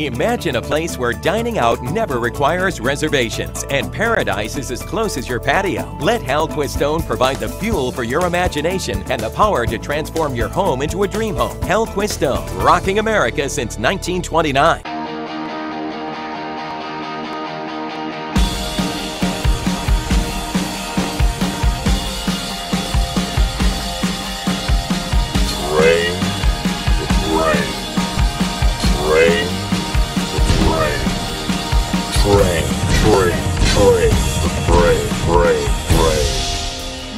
Imagine a place where dining out never requires reservations and paradise is as close as your patio. Let Hal Quistone provide the fuel for your imagination and the power to transform your home into a dream home. Hal Quistone, rocking America since 1929.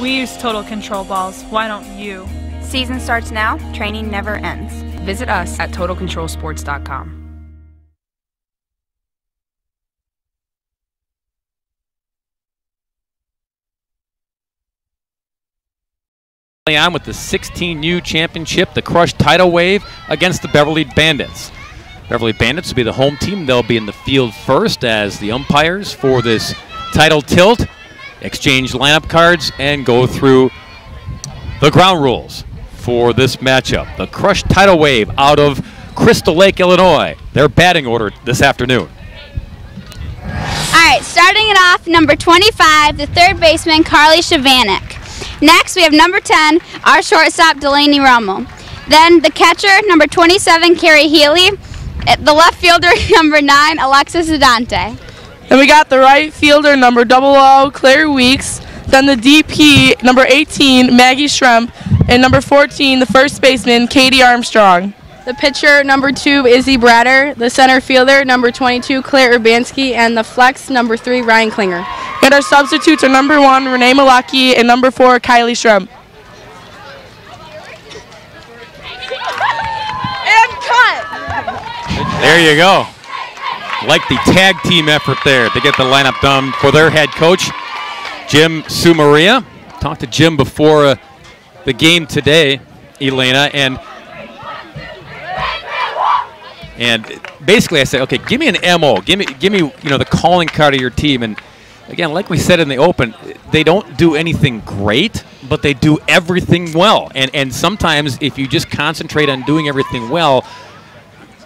We use Total Control balls. Why don't you? Season starts now. Training never ends. Visit us at TotalControlSports.com. On with the 16U championship, the Crush tidal wave against the Beverly Bandits. Beverly Bandits will be the home team. They'll be in the field first as the umpires for this title tilt exchange lineup cards and go through the ground rules for this matchup. The Crush tidal wave out of Crystal Lake, Illinois. Their batting order this afternoon. All right, starting it off, number 25, the third baseman, Carly Shavanek. Next, we have number 10, our shortstop, Delaney Rommel. Then the catcher, number 27, Carrie Healy. The left fielder, number 9, Alexis Adante. Then we got the right fielder, number 00, Claire Weeks. Then the DP, number 18, Maggie Schremp. And number 14, the first baseman, Katie Armstrong. The pitcher, number 2, Izzy Bratter. The center fielder, number 22, Claire Urbanski. And the flex, number 3, Ryan Klinger. And our substitutes are number 1, Renee Malaki, and number 4, Kylie Schremp. And cut! There you go. Like the tag team effort there to get the lineup done for their head coach, Jim Sumaria. Talked to Jim before the game today, Elena, and basically I said, okay, give me an MO, give me the calling card of your team. And again, like we said in the open, they don't do anything great, but they do everything well. And sometimes if you just concentrate on doing everything well,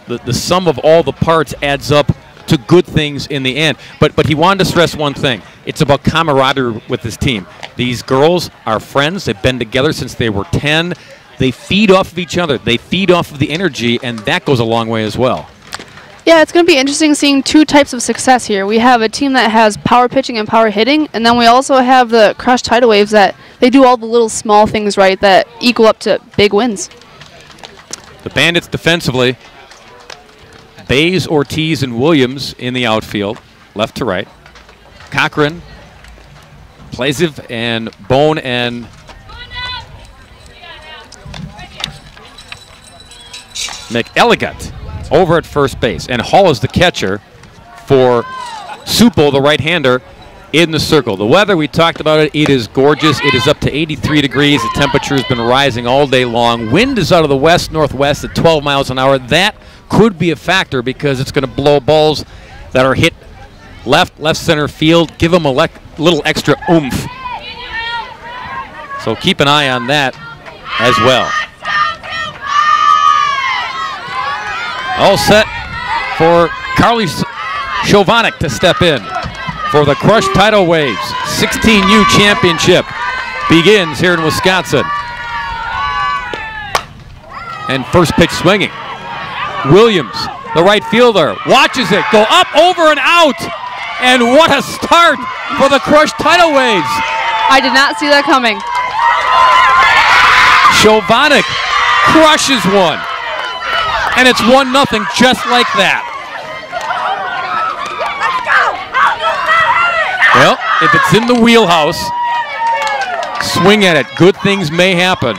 the sum of all the parts adds up to good things in the end. But he wanted to stress one thing. It's about camaraderie with his team. These girls are friends. They've been together since they were 10. They feed off of each other. They feed off of the energy, and that goes a long way as well. Yeah, it's going to be interesting seeing two types of success here. We have a team that has power pitching and power hitting, and then we also have the Crush tidal waves that they do all the little small things right that equal up to big wins. The Bandits defensively, Bays, Ortiz, and Williams in the outfield, left to right. Cochran, Plaziv, and Bone, and McElligott over at first base. And Hall is the catcher for Supel, the right-hander, in the circle. The weather, we talked about it, it is gorgeous. It is up to 83 degrees. The temperature has been rising all day long. Wind is out of the west-northwest at 12 miles an hour. That could be a factor because it's going to blow balls that are hit left center field, give them a little extra oomph. So keep an eye on that as well. All set for Carly Shovanek to step in for the Crush tidal waves. 16U championship begins here in Wisconsin. And first pitch swinging. Williams, the right fielder, watches it go up, over, and out. And what a start for the Crush tidal waves. I did not see that coming. Shovanek crushes one. And it's 1-0 just like that. Well, if it's in the wheelhouse, swing at it. Good things may happen.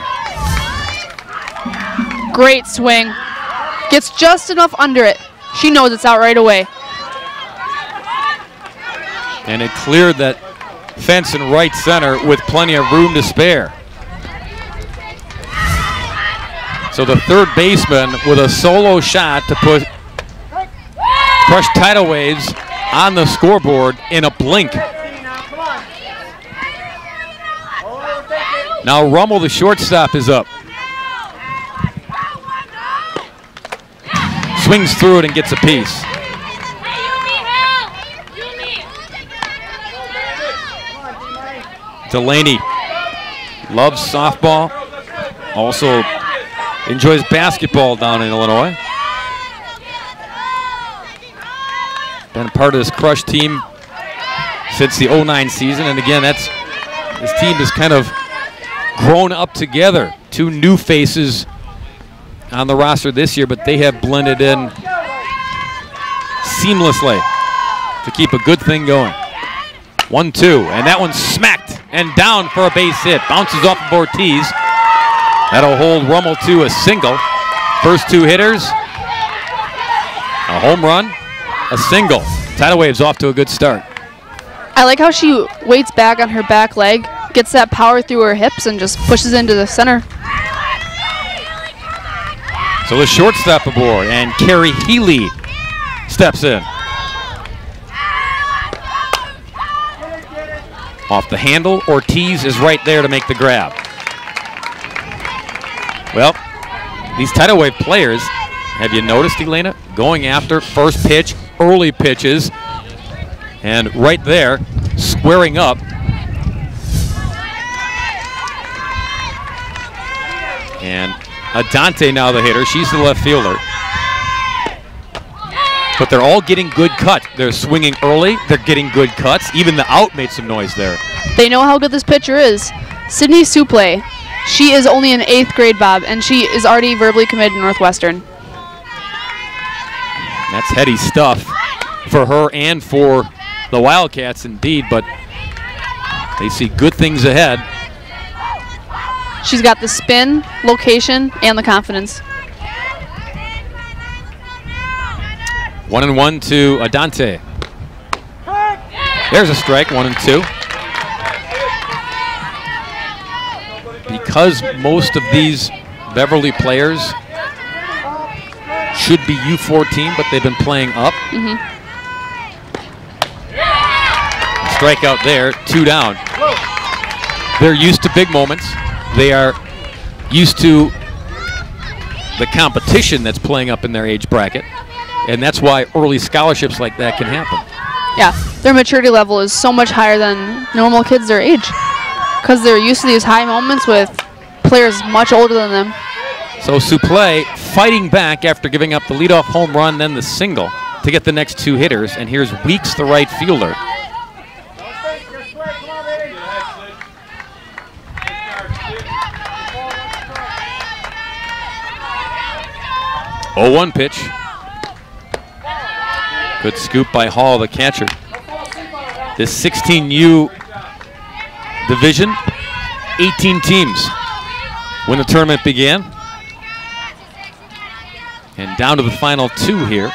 Great swing. Gets just enough under it. She knows it's out right away. And it cleared that fence in right center with plenty of room to spare. So the third baseman with a solo shot to put Crush tidal waves on the scoreboard in a blink. Now Rummel, the shortstop, is up. swings through it and gets a piece. Delaney loves softball, also enjoys basketball down in Illinois. Been a part of this Crush team since the '09 season, and again, this team has kind of grown up together. Two new faces on the roster this year, but they have blended in seamlessly to keep a good thing going. 1-2, and that one's smacked and down for a base hit. Bounces off of Ortiz. That'll hold Rummel to a single. First two hitters, a home run, a single. Tidal Waves off to a good start. I like how she waits back on her back leg, gets that power through her hips, and just pushes into the center. So the shortstop aboard, and Carrie Healy steps in. Off the handle, Ortiz is right there to make the grab. Well, these Tidal Wave players, have you noticed, Elena, going after first pitch, early pitches, and right there, squaring up. And Adante now the hitter. She's the left fielder. But they're all getting good cut. They're swinging early. They're getting good cuts. Even the out made some noise there. They know how good this pitcher is. Sydney Supley. She is only in 8th grade, Bob, and she is already verbally committed to Northwestern. That's heady stuff for her and for the Wildcats indeed, but they see good things ahead. She's got the spin, location, and the confidence. 1-1 to Adante. There's a strike, 1-2. Because most of these Beverly players should be U14, but they've been playing up. Strikeout there, 2 down. They're used to big moments. They are used to the competition that's playing up in their age bracket. And that's why early scholarships like that can happen. Yeah, their maturity level is so much higher than normal kids their age, because they're used to these high moments with players much older than them. So Supley fighting back after giving up the leadoff home run, then the single to get the next two hitters. And here's Weeks, the right fielder. Oh, 1 pitch. Good scoop by Hall, the catcher. This 16U division, 18 teams when the tournament began. And down to the final 2 here.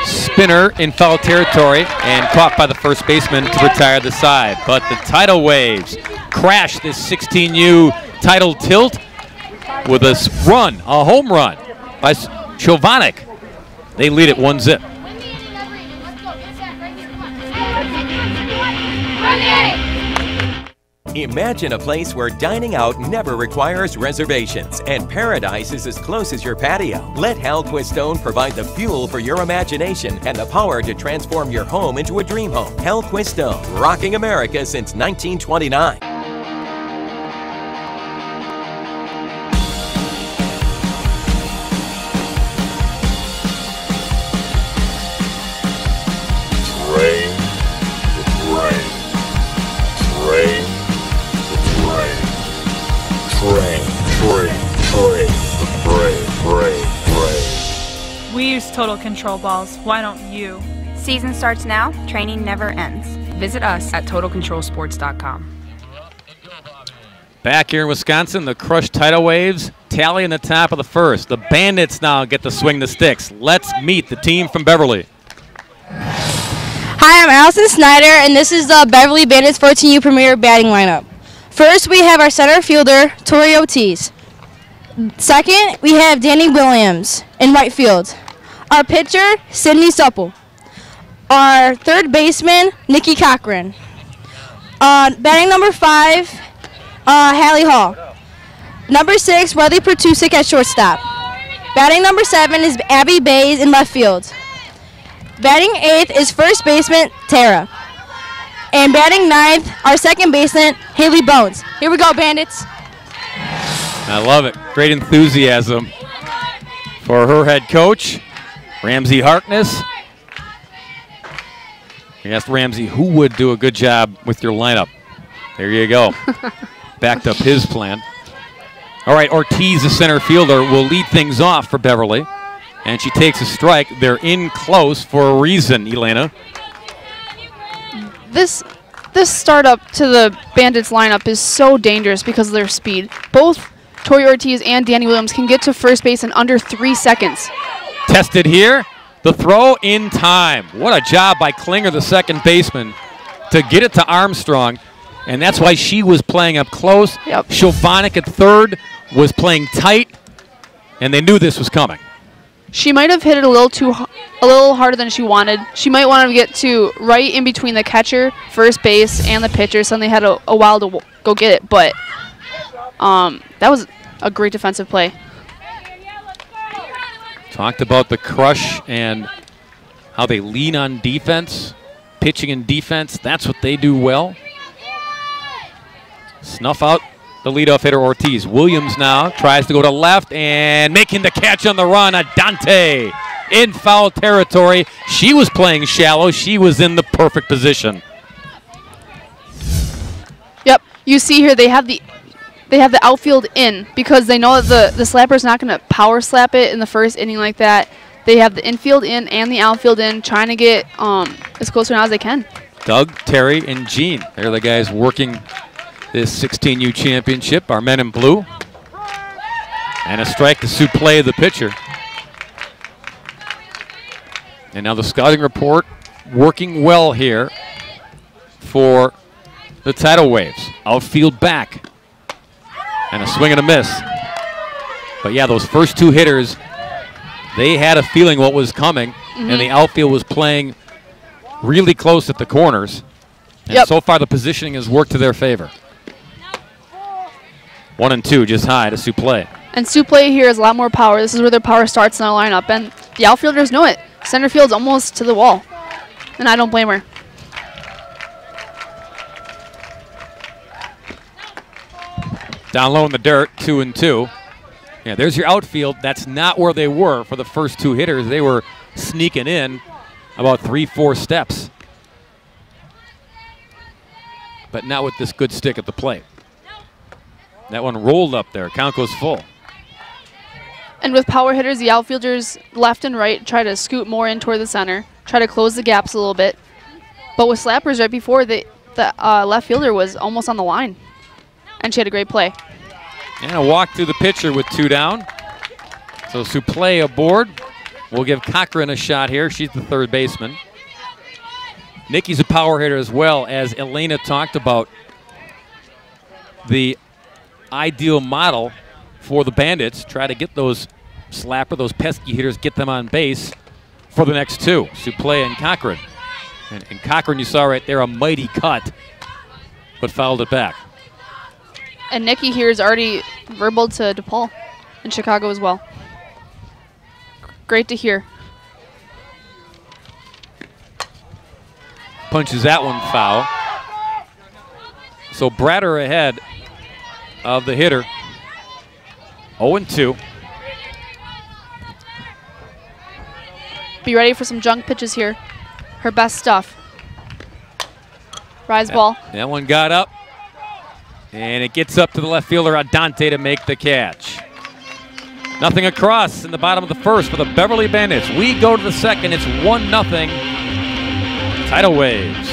Spinner in foul territory and caught by the first baseman to retire the side. But the Tidal Waves crash this 16U title tilt with a run, a home run by Chovanec. They lead it 1-0. Imagine a place where dining out never requires reservations and paradise is as close as your patio. Let Hal Quistone provide the fuel for your imagination and the power to transform your home into a dream home. Hal Quistone, rocking America since 1929. We use Total Control balls. Why don't you? Season starts now. Training never ends. Visit us at TotalControlSports.com. Back here in Wisconsin, the Crush Tidal Waves tally in the top of the first. The Bandits now get to swing the sticks. Let's meet the team from Beverly. Hi, I'm Allison Snyder, and this is the Beverly Bandits 14U Premier batting lineup. First, we have our center fielder, Tori Ortiz. Second, we have Danny Williams in right field. Our pitcher, Sydney Supple. Our third baseman, Nikki Cochran. Batting number 5, Hallie Hall. Number 6, Riley Pertusik at shortstop. Batting number 7 is Abby Bays in left field. Batting 8th is first baseman Tara. And batting 9th, our second baseman, Haley Bones. Here we go, Bandits. I love it. Great enthusiasm for her head coach, Ramsey Harkness. We asked Ramsey who would do a good job with your lineup. There you go. Backed up his plan. All right, Ortiz, the center fielder, will lead things off for Beverly. And she takes a strike. They're in close for a reason, Elena. This startup to the Bandits lineup is so dangerous because of their speed. Both Tori Ortiz and Danny Williams can get to first base in under 3 seconds. Tested here. The throw in time. What a job by Klinger, the second baseman, to get it to Armstrong. And that's why she was playing up close. Yep. Shovanik at third was playing tight, and they knew this was coming. She might have hit it a little harder than she wanted. She might want to get to right in between the catcher, first base, and the pitcher, so they had a while to go get it. But that was a great defensive play. Talked about the crush and how they lean on defense, pitching and defense. That's what they do well. Snuff out the leadoff hitter Ortiz. Williams now tries to go to left and making the catch on the run. Adante in foul territory. She was playing shallow. She was in the perfect position. Yep, you see here they have the outfield in because they know that the slapper's not going to power slap it in the first inning like that. They have the infield in and the outfield in, trying to get as close now as they can. Doug, Terry, and Gene. They're the guys working this 16U championship, our men in blue. And a strike to Suplay, the pitcher. And now the scouting report working well here for the Tidal Waves. Outfield back. And a swing and a miss. But yeah, those first two hitters, they had a feeling what was coming, and the outfield was playing really close at the corners. And so far the positioning has worked to their favor. 1 and 2 just high to Suplay. And Suplay here has a lot more power. This is where their power starts in our lineup, and the outfielders know it. Center field's almost to the wall, and I don't blame her. Down low in the dirt, 2 and 2. Yeah, there's your outfield. That's not where they were for the first two hitters. They were sneaking in about 3-4 steps. But not with this good stick at the plate. That one rolled up there. Count goes full. And with power hitters, the outfielders left and right try to scoot more in toward the center, try to close the gaps a little bit. But with slappers right before, the left fielder was almost on the line. And she had a great play. And a walk through the pitcher with 2 down. So Suplay aboard. We'll give Cochran a shot here. She's the third baseman. Nikki's a power hitter as well, as Elena talked about. The ideal model for the Bandits, try to get those those pesky hitters, get them on base for the next two, Suplay and Cochran. And Cochran, you saw right there, a mighty cut, but fouled it back. And Nikki here is already verbal to DePaul in Chicago as well. Great to hear. Punches that one foul. So Bratter ahead of the hitter. 0-2. Be ready for some junk pitches here. Her best stuff. Rise ball. That one got up. And it gets up to the left fielder, Adante, to make the catch. Nothing across in the bottom of the first for the Beverly Bandits. We go to the second. It's 1-0. Tidal Waves.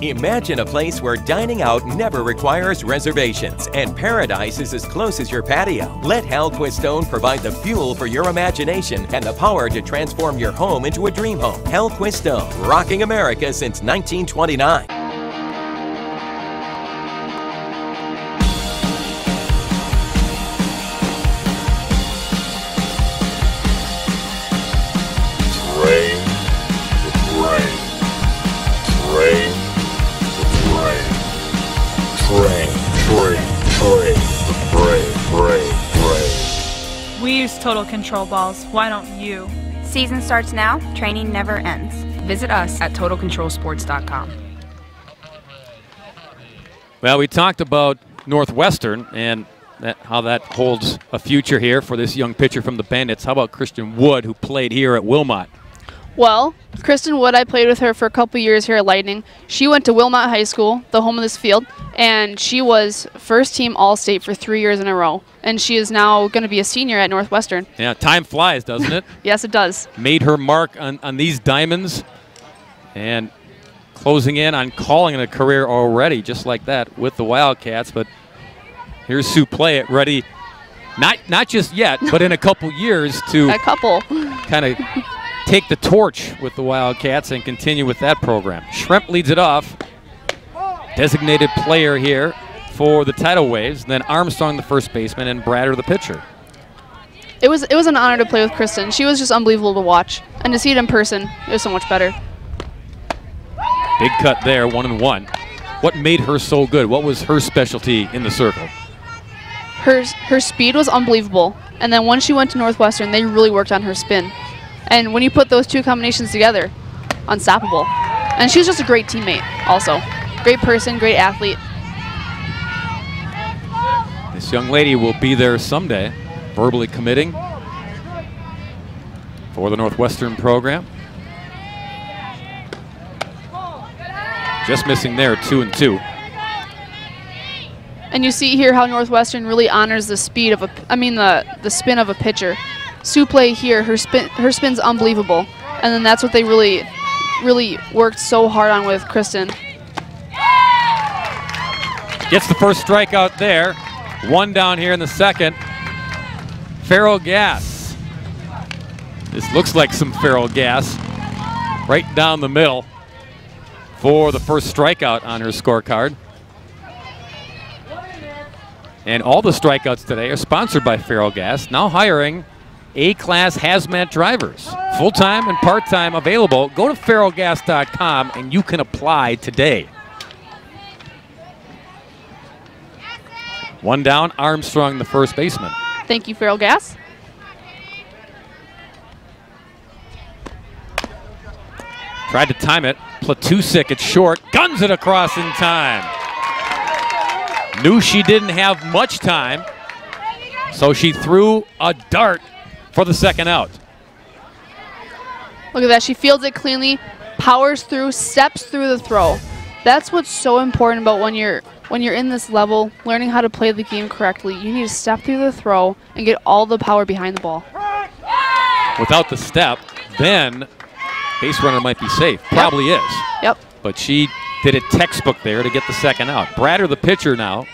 Imagine a place where dining out never requires reservations and paradise is as close as your patio. Let Hal Quistone provide the fuel for your imagination and the power to transform your home into a dream home. Hal Quistone, rocking America since 1929. Train. We use total control balls. Why don't you? Season starts now. Training never ends. Visit us at TotalControlSports.com. Well, we talked about Northwestern and how that holds a future here for this young pitcher from the Bandits. How about Kristen Wood, who played here at Wilmot? Well, Kristen Wood, I played with her for a couple years here at Lightning. She went to Wilmot High School, the home of this field, and she was first team All-State for 3 years in a row. And she is now going to be a senior at Northwestern. Yeah, time flies, doesn't it? Yes, it does. Made her mark on these diamonds and closing in on calling it a career already, just like that with the Wildcats. But here's Sue Play ready, not just yet, but in a couple years to kind of take the torch with the Wildcats and continue with that program. Schremp leads it off. Designated player here for the Tidal Waves. Then Armstrong, the first baseman, and Bratter, the pitcher. It was an honor to play with Kristen. She was just unbelievable to watch. And to see it in person, it was so much better. Big cut there, 1-1. What made her so good? What was her specialty in the circle? Her speed was unbelievable. And then once she went to Northwestern, they really worked on her spin. And when you put those two combinations together, unstoppable. And she was just a great teammate also. Great person, great athlete. This young lady will be there someday, verbally committing for the Northwestern program. Just missing there, 2-2. And you see here how Northwestern really honors the speed of the spin of a pitcher. Sue Play here, her spin's unbelievable. And then that's what they really worked so hard on with Kristen. Gets the first strikeout there. One down here in the second. Feral gas. This looks like some feral gas. Right down the middle for the first strikeout on her scorecard. And all the strikeouts today are sponsored by Feral Gas, now hiring A-class hazmat drivers. Full-time and part-time available. Go to feralgas.com and you can apply today. One down, Armstrong, the first baseman. Thank you, Feral Gas. Tried to time it. Platusik at short, guns it across in time. Knew she didn't have much time, so she threw a dart for the second out. Look at that, she fields it cleanly, powers through, steps through the throw. That's what's so important about when you're in this level, learning how to play the game correctly. You need to step through the throw and get all the power behind the ball. Without the step, then base runner might be safe. Probably is. Yep. But she did it textbook there to get the second out. Bratter, the pitcher now.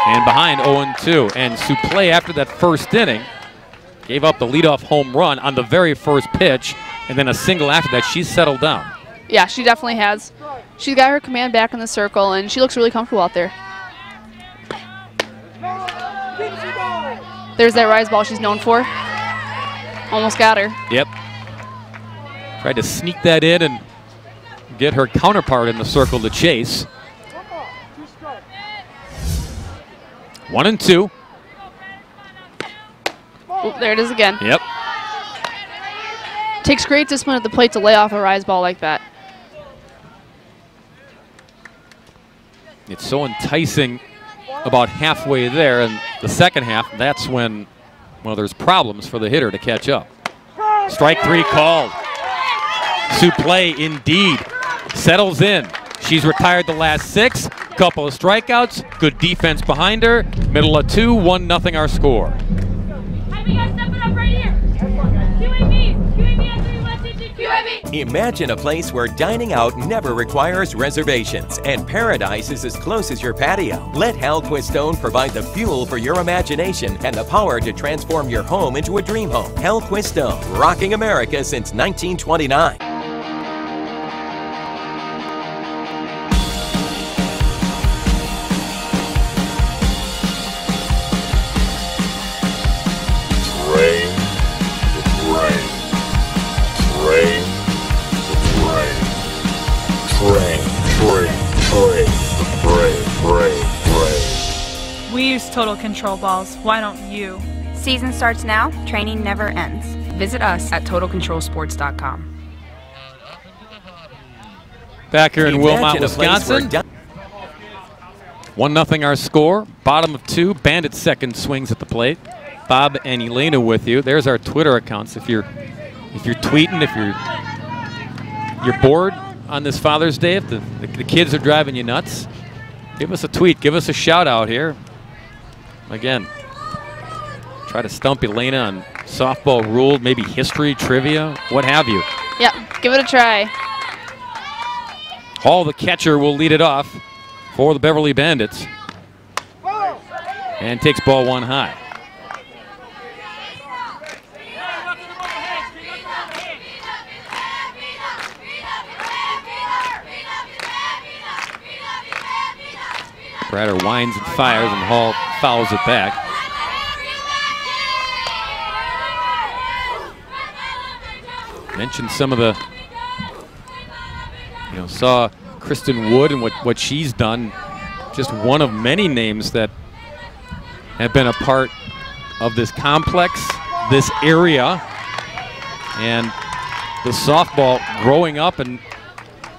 And behind 0-2. And Suplé, after that first inning, gave up the leadoff home run on the very first pitch, and then a single after that. She's settled down. Yeah, she definitely has. She's got her command back in the circle, and she looks really comfortable out there. There's that rise ball she's known for. Almost got her. Yep. Tried to sneak that in and get her counterpart in the circle to chase. 1-2. Oh, there it is again. Yep. Takes great discipline at the plate to lay off a rise ball like that. It's so enticing about halfway there, and the second half, that's when, well, there's problems for the hitter to catch up. Strike three called. Suplé indeed settles in. She's retired the last 6, couple of strikeouts, good defense behind her, middle of 2, 1-0 our score. Imagine a place where dining out never requires reservations and paradise is as close as your patio. Let Hal Quistone provide the fuel for your imagination and the power to transform your home into a dream home. Hal Quistone, rocking America since 1929. Train, We use Total Control balls. Why don't you? Season starts now. Training never ends. Visit us at TotalControlSports.com. Back here in Wilmot, Imagine a place where Wisconsin. 1-0 our score. Bottom of 2. Bandit second swings at the plate. Bob and Elena with you. There's our Twitter accounts. If you're tweeting, if you're bored on this Father's Day, if the kids are driving you nuts, give us a tweet. Give us a shout out here. Again, try to stump Elena on softball rule, maybe history, trivia, what have you. Yeah, give it a try. Hall, the catcher, will lead it off for the Beverly Bandits. And takes ball 1 high. Bratter winds and fires, and Hall fouls it back. Mentioned some of the, saw Kristen Wood and what she's done. Just one of many names that have been a part of this complex, this area, and the softball growing up and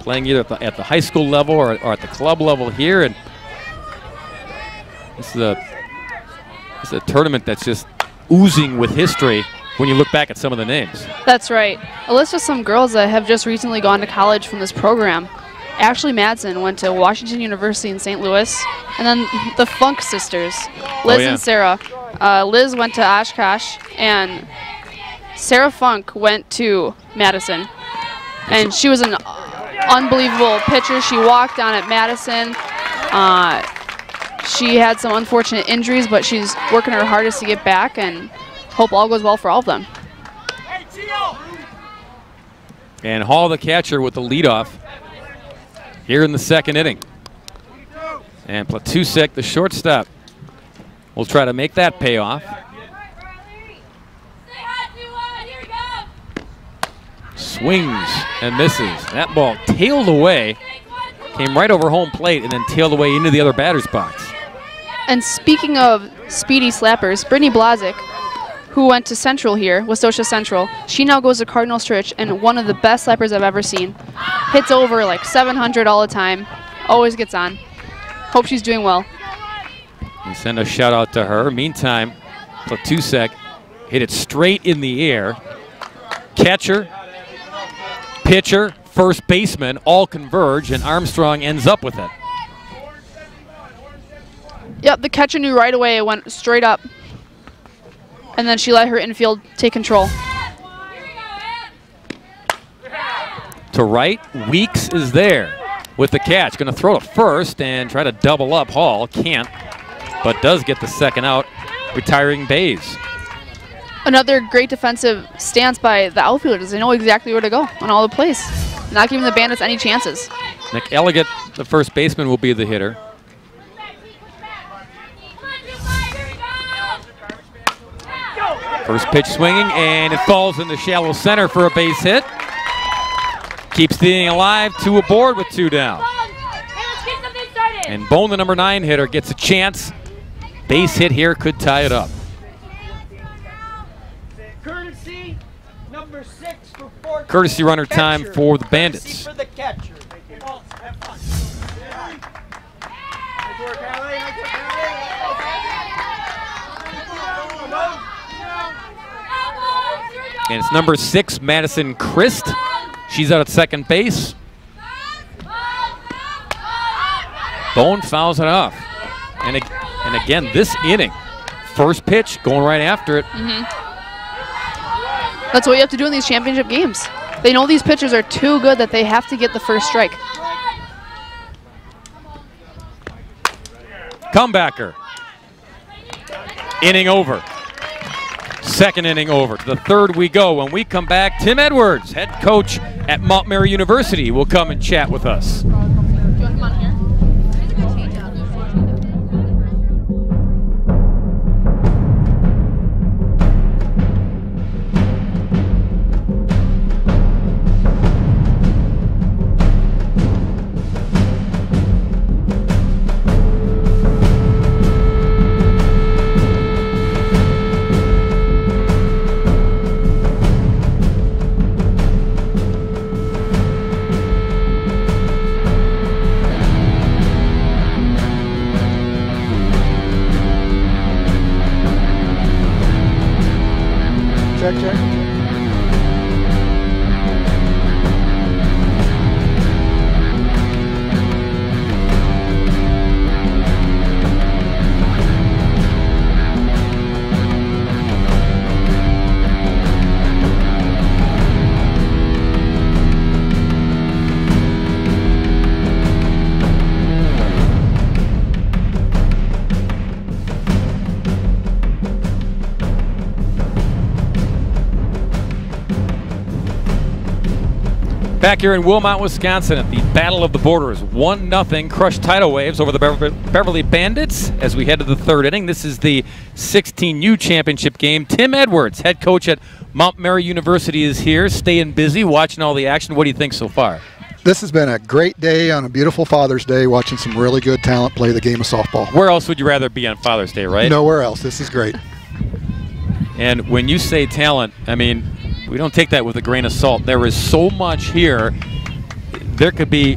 playing either at the high school level or at the club level here. And this is a tournament that's just oozing with history when you look back at some of the names. That's right. A list of some girls that have just recently gone to college from this program. Ashley Madsen went to Washington University in St. Louis. And then the Funk sisters, Liz and Sarah. Liz went to Oshkosh, and Sarah Funk went to Madison. And she was an unbelievable pitcher. She walked on at Madison. She had some unfortunate injuries, but she's working her hardest to get back, and hope all goes well for all of them. And Hall, the catcher, with the leadoff here in the second inning. And Platusek, the shortstop, will try to make that pay off. Swings and misses. That ball tailed away, came right over home plate, and then tailed away into the other batter's box. And speaking of speedy slappers, Brittany Blazik, who went to Central here, Westosha Central, she now goes to Cardinal Church, and one of the best slappers I've ever seen. Hits over like 700 all the time, always gets on. Hope she's doing well. We send a shout out to her. Meantime, Platusek hit it straight in the air. Catcher, pitcher, first baseman all converge, and Armstrong ends up with it. Yep, the catcher knew right away. It went straight up. And then she let her infield take control. To right, Weeks is there with the catch. Going to throw to first and try to double up. Hall can't, but does get the second out, retiring Bays. Another great defensive stance by the outfielders. They know exactly where to go on all the plays, not giving the Bandits any chances. Nick Elliott, the first baseman, will be the hitter. First pitch swinging, and it falls in the shallow center for a base hit. Keeps the inning alive, 2 aboard with 2 down. And Bone, the number 9 hitter, gets a chance. Base hit here could tie it up. Courtesy number 6 for 14. Courtesy runner time for the Bandits. For the catcher. And it's number 6, Madison Christ. She's out at second base. Bone fouls it off. And again, this inning, first pitch, going right after it. That's what you have to do in these championship games. They know these pitchers are too good that they have to get the first strike. Comebacker. Inning over. Second inning over. To the third we go. When we come back, Tim Edwards, head coach at Mount Mary University, will come and chat with us. check. Back here in Wilmot, Wisconsin at the Battle of the Borders. 1-0 crushed tidal waves over the Beverly Bandits as we head to the third inning. This is the 16U championship game. Tim Edwards, head coach at Mount Mary University, is here, staying busy, watching all the action. What do you think so far? This has been a great day on a beautiful Father's Day, watching some really good talent play the game of softball. Where else would you rather be on Father's Day, right? Nowhere else. This is great. And when you say talent, I mean, we don't take that with a grain of salt. There is so much here. There could be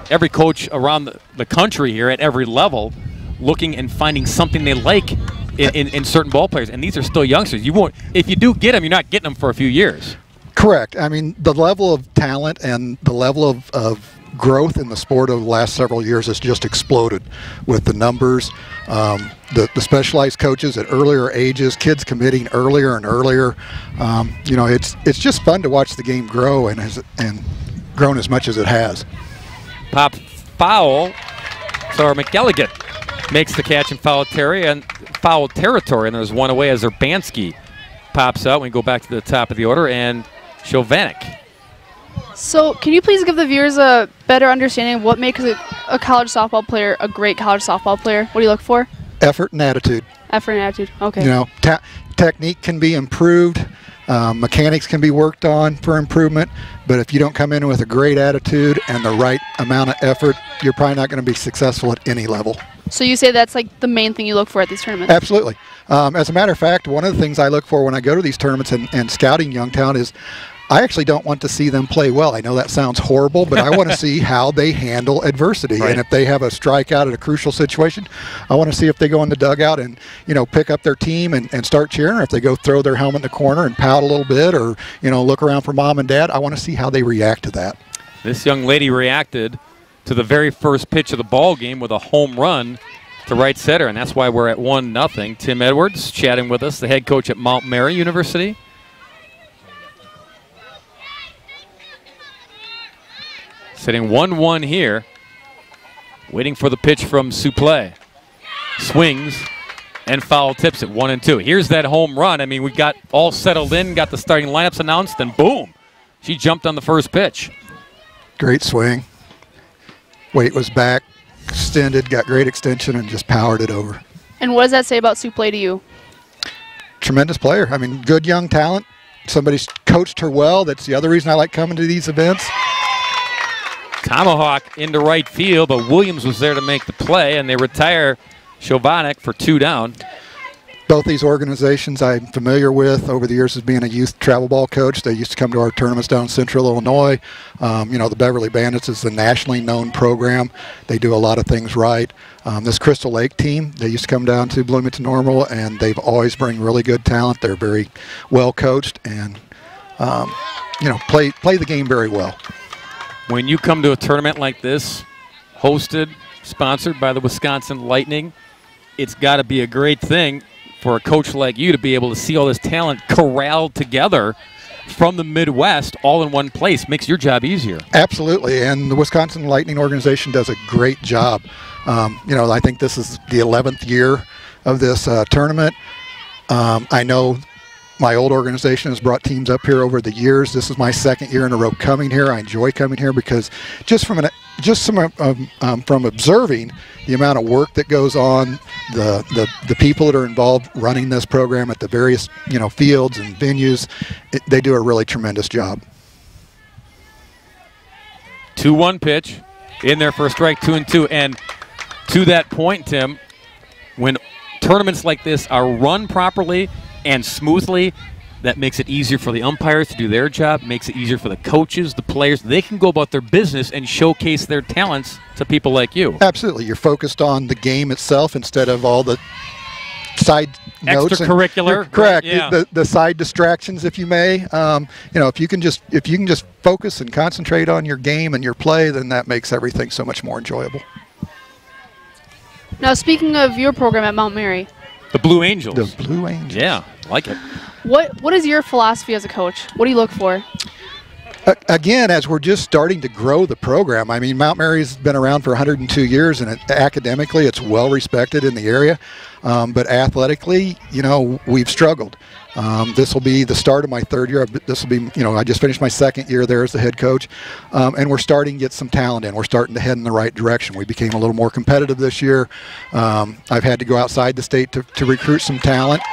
every coach around the country here at every level looking and finding something they like in certain ball players. And these are still youngsters. You won't, if you do get them, you're not getting them for a few years. Correct. I mean, the level of talent and the level of growth in the sport over the last several years has just exploded with the numbers, the specialized coaches at earlier ages, kids committing earlier and earlier. You know, it's just fun to watch the game grow and grown as much as it has. Pop foul. So McElligott makes the catch in foul territory, and there's one away as Urbanski pops out. We go back to the top of the order, and Chovanec. So can you please give the viewers a better understanding of what makes a college softball player a great college softball player? What do you look for? Effort and attitude. Effort and attitude. Okay. You know, technique can be improved. Mechanics can be worked on for improvement, but if you don't come in with a great attitude and the right amount of effort, you're probably not going to be successful at any level. So you say that's like the main thing you look for at these tournaments? Absolutely. As a matter of fact, one of the things I look for when I go to these tournaments and scouting young talent is I actually don't want to see them play well. I know that sounds horrible, but I want to see how they handle adversity. Right. And if they have a strikeout at a crucial situation, I want to see if they go in the dugout and, you know, pick up their team and start cheering, or if they go throw their helmet in the corner and pout a little bit, or, you know, look around for mom and dad. I want to see how they react to that. This young lady reacted to the very first pitch of the ball game with a home run to right center, and that's why we're at 1-0. Tim Edwards chatting with us, the head coach at Mount Mary University. Sitting 1-1 here, waiting for the pitch from Suplee. Swings and foul tips at 1-2. Here's that home run. I mean, we got all settled in, got the starting lineups announced, and boom, she jumped on the first pitch. Great swing. Weight was back, extended, got great extension, and just powered it over. And what does that say about Suplee to you? Tremendous player. I mean, good young talent. Somebody's coached her well. That's the other reason I like coming to these events. Tomahawk into right field, but Williams was there to make the play, and they retire Chovanec for 2 down. Both these organizations I'm familiar with over the years as being a youth travel ball coach. They used to come to our tournaments down in Central Illinois. You know, the Beverly Bandits is the nationally known program. They do a lot of things right. This Crystal Lake team, they used to come down to Bloomington Normal, and they've always bring really good talent. They're very well coached and, you know, play the game very well. When you come to a tournament like this, hosted, sponsored by the Wisconsin Lightning, it's got to be a great thing for a coach like you to be able to see all this talent corralled together from the Midwest all in one place. Makes your job easier. Absolutely, and the Wisconsin Lightning organization does a great job. You know, I think this is the 11th year of this tournament. I know my old organization has brought teams up here over the years. This is my 2nd year in a row coming here. I enjoy coming here because from observing the amount of work that goes on, the people that are involved running this program at the various, you know, fields and venues, they do a really tremendous job. 2-1 pitch in there for a strike, 2-2. And to that point, Tim, when tournaments like this are run properly and smoothly, that makes it easier for the umpires to do their job, makes it easier for the coaches, the players. They can go about their business and showcase their talents to people like you. Absolutely. You're focused on the game itself instead of all the side notes. Extracurricular. Correct. Right, yeah. The side distractions, if you may. If you can just focus and concentrate on your game and your play, then that makes everything so much more enjoyable. Now, speaking of your program at Mount Mary. The Blue Angels. The Blue Angels. Yeah, like it. What is your philosophy as a coach? What do you look for? Again, as we're just starting to grow the program, I mean, Mount Mary's been around for 102 years, and academically, it's well respected in the area. But athletically, we've struggled. This will be the start of my third year. This will be, I just finished my second year there as the head coach, and we're starting to get some talent in. We're starting to head in the right direction. We became a little more competitive this year. I've had to go outside the state to recruit some talent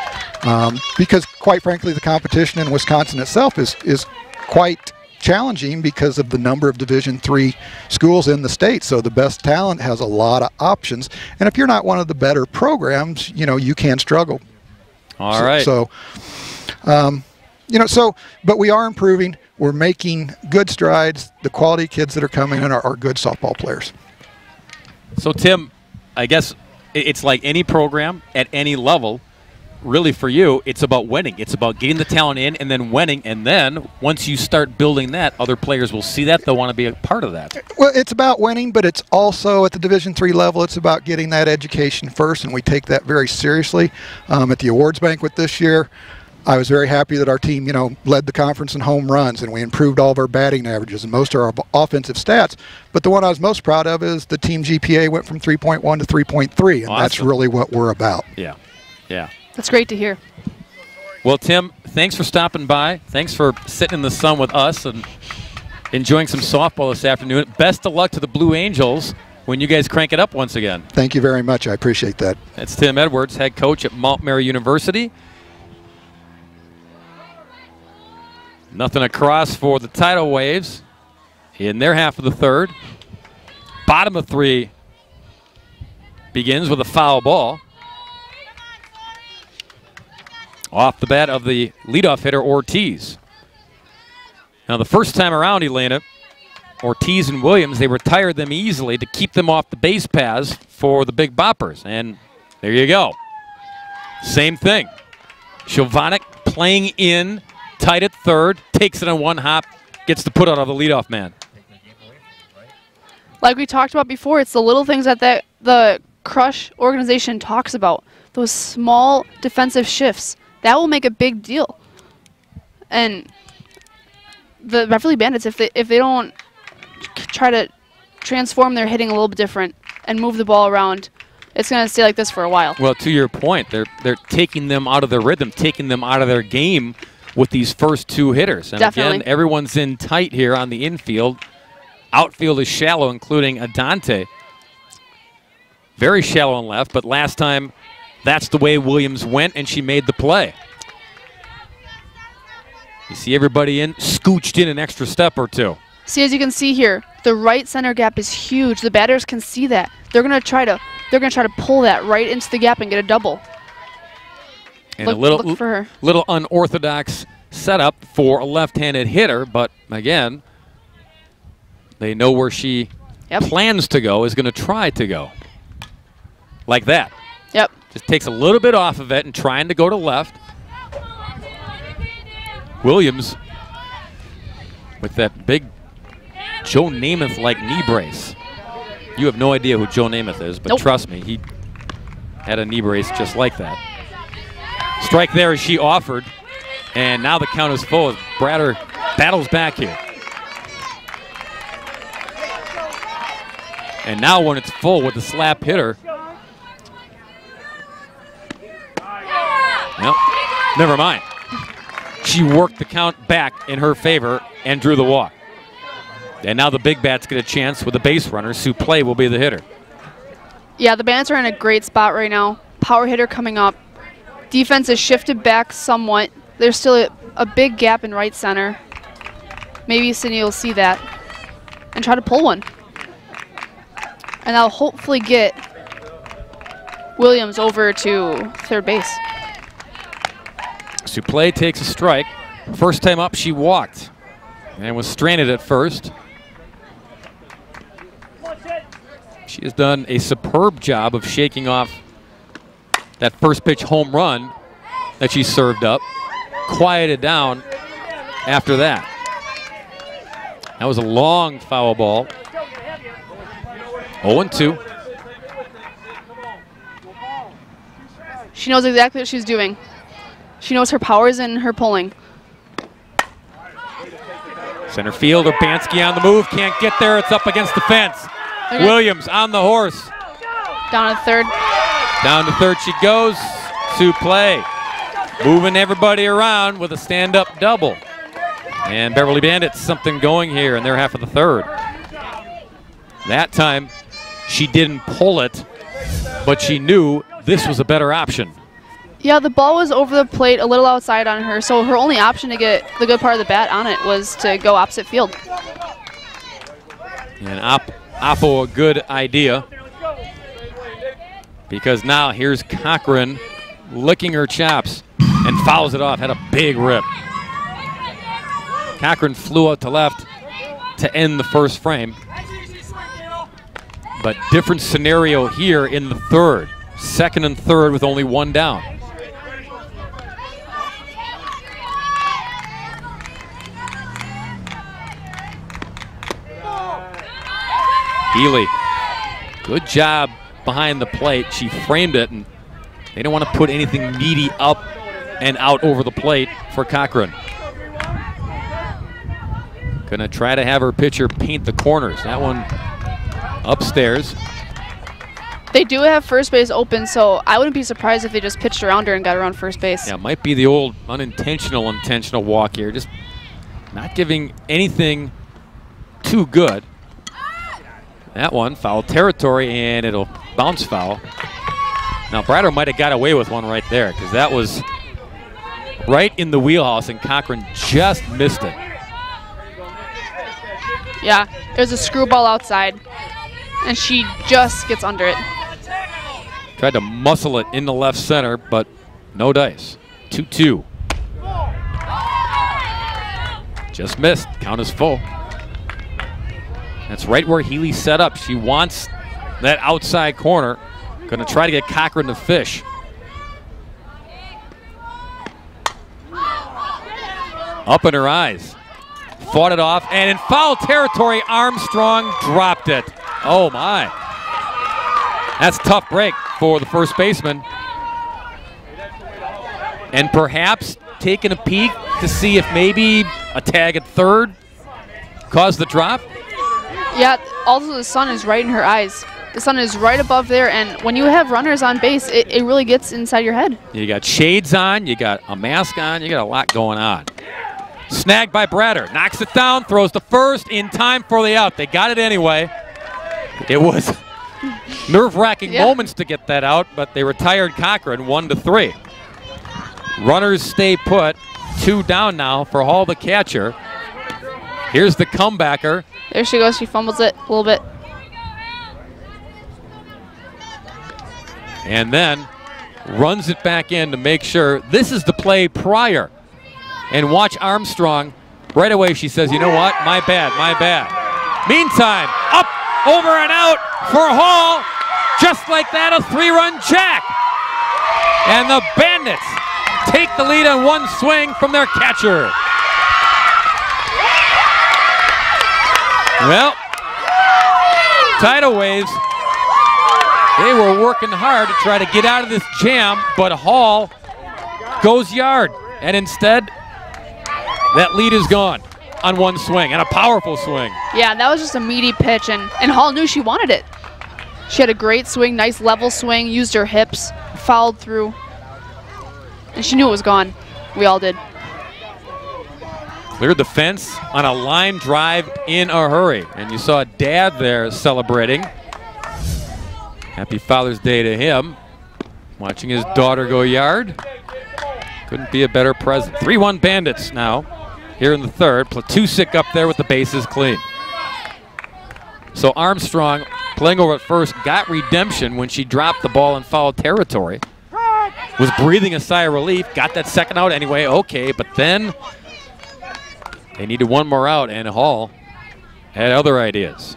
because, quite frankly, the competition in Wisconsin itself is quite challenging because of the number of Division III schools in the state. So the best talent has a lot of options, and if you're not one of the better programs, you can struggle. All right. But we are improving. We're making good strides. The quality kids that are coming in are good softball players. So, Tim, I guess it's like any program at any level. Really, for you, it's about winning. It's about getting the talent in and then winning. And then once you start building that, other players will see that. They'll want to be a part of that. Well, it's about winning, but it's also at the Division III level, it's about getting that education first, and we take that very seriously. At the awards banquet this year, I was very happy that our team, led the conference in home runs, and we improved all of our batting averages and most of our offensive stats. But the one I was most proud of is the team GPA went from 3.1 to 3.3, and that's really what we're about. Yeah, yeah. That's great to hear. Well, Tim, thanks for stopping by. Thanks for sitting in the sun with us and enjoying some softball this afternoon. Best of luck to the Blue Angels when you guys crank it up once again. Thank you very much. I appreciate that. That's Tim Edwards, head coach at Mount Mary University. Nothing across for the Tidal Waves in their half of the third. Bottom of three begins with a foul ball. Off the bat of the leadoff hitter, Ortiz. Now, the first time around, Elena, Ortiz and Williams, they retired them easily to keep them off the base paths for the big boppers. And there you go. Same thing. Shovanik playing in, tight at third, takes it on one hop, gets the put out of the leadoff man. Like we talked about before, it's the little things that the Crush organization talks about. Those small defensive shifts. That will make a big deal. And the Beverly Bandits, if they don't try to transform their hitting a little bit different and move the ball around, it's going to stay like this for a while. Well, to your point, they're taking them out of their rhythm, taking them out of their game with these first two hitters. And Definitely. Again, everyone's in tight here on the infield. Outfield is shallow, including Adante. Very shallow on left, but last time that's the way Williams went, and she made the play. You see everybody scooched in an extra step or two. See, as you can see here, the right center gap is huge. The batters can see that. They're gonna try to pull that right into the gap and get a double. And look for her. Little unorthodox setup for a left-handed hitter, but again, they know where she plans to go, is going to try to go. Like that. Yep. Just takes a little bit off of it and trying to go to left. Williams with that big Joe Namath-like knee brace. You have no idea who Joe Namath is, but trust me, he had a knee brace just like that. Strike there as she offered, and now the count is full as Bratter battles back here. And now when it's full with the slap hitter, well, never mind. She worked the count back in her favor and drew the walk. And now the big bats get a chance with the base runner. Suplee will be the hitter. Yeah, the Bandits are in a great spot right now. Power hitter coming up. Defense has shifted back somewhat. There's still a big gap in right center. Maybe Sydney will see that and try to pull one. And that'll hopefully get Williams over to third base. Suplee takes a strike. First time up, she walked and was stranded at first. She has done a superb job of shaking off that first pitch home run that she served up quieted down after that. That was a long foul ball. 0-2. She knows exactly what she's doing. She knows her powers and her pulling. Center field, Urbanski on the move, can't get there, it's up against the fence. Okay. Williams on the horse. Down to third. Down to third she goes to play. Moving everybody around with a stand-up double. And Beverly Bandits something going here in their half of the third. That time she didn't pull it, but she knew this was a better option. Yeah, the ball was over the plate, a little outside on her, so her only option to get the good part of the bat on it was to go opposite field. And Oppo, a good idea, because now here's Cochran licking her chops and fouls it off. Had a big rip. Cochran flew out to left to end the first frame. But different scenario here in the third. Second and third with only one down. Healy, good job behind the plate. She framed it, and they don't want to put anything meaty up and out over the plate for Cochran. Gonna try to have her pitcher paint the corners. That one upstairs. They do have first base open, so I wouldn't be surprised if they just pitched around her and got her on first base. Yeah, it might be the old unintentional intentional walk here. Just not giving anything too good. That one, foul territory, and it'll bounce foul. Now, Bratter might have got away with one right there, because that was right in the wheelhouse, and Cochran just missed it. Yeah, there's a screwball outside, and she just gets under it. Tried to muscle it into left center, but no dice. 2-2. Just missed. Count is full. That's right where Healy set up. She wants that outside corner. Going to try to get Cochran to fish. Up in her eyes. Fought it off, and in foul territory, Armstrong dropped it. Oh my. That's a tough break for the first baseman. And perhaps taking a peek to see if maybe a tag at third caused the drop. Yeah, also the sun is right in her eyes. The sun is right above there, and when you have runners on base, it really gets inside your head. You got shades on, you got a mask on, you got a lot going on. Snagged by Bratter, knocks it down, throws to first in time for the out. They got it anyway. It was nerve-wracking moments to get that out, but they retired Cochran 1-3. Runners stay put, 2 down now for Hall, the catcher. Here's the comebacker. There she goes, she fumbles it a little bit. And then runs it back in to make sure. This is the play prior. And watch Armstrong. Right away she says, you know what? My bad, my bad. Meantime, up, over and out for Hall. Just like that, a 3-run jack. And the Bandits take the lead on one swing from their catcher. Well, Tidal Waves, they were working hard to try to get out of this jam, but Hall goes yard. And instead, that lead is gone on one swing, and a powerful swing. Yeah, that was just a meaty pitch, and Hall knew she wanted it. She had a great swing, nice level swing, used her hips, fouled through, and she knew it was gone. We all did. Cleared the fence on a line drive in a hurry, and you saw Dad there celebrating. Happy Father's Day to him. Watching his daughter go yard. Couldn't be a better present. 3-1 Bandits now here in the third. Platusik up there with the bases clean. So Armstrong, playing over at first, got redemption when she dropped the ball in foul territory. Was breathing a sigh of relief. Got that second out anyway. Okay, but then they needed one more out, and Hall had other ideas.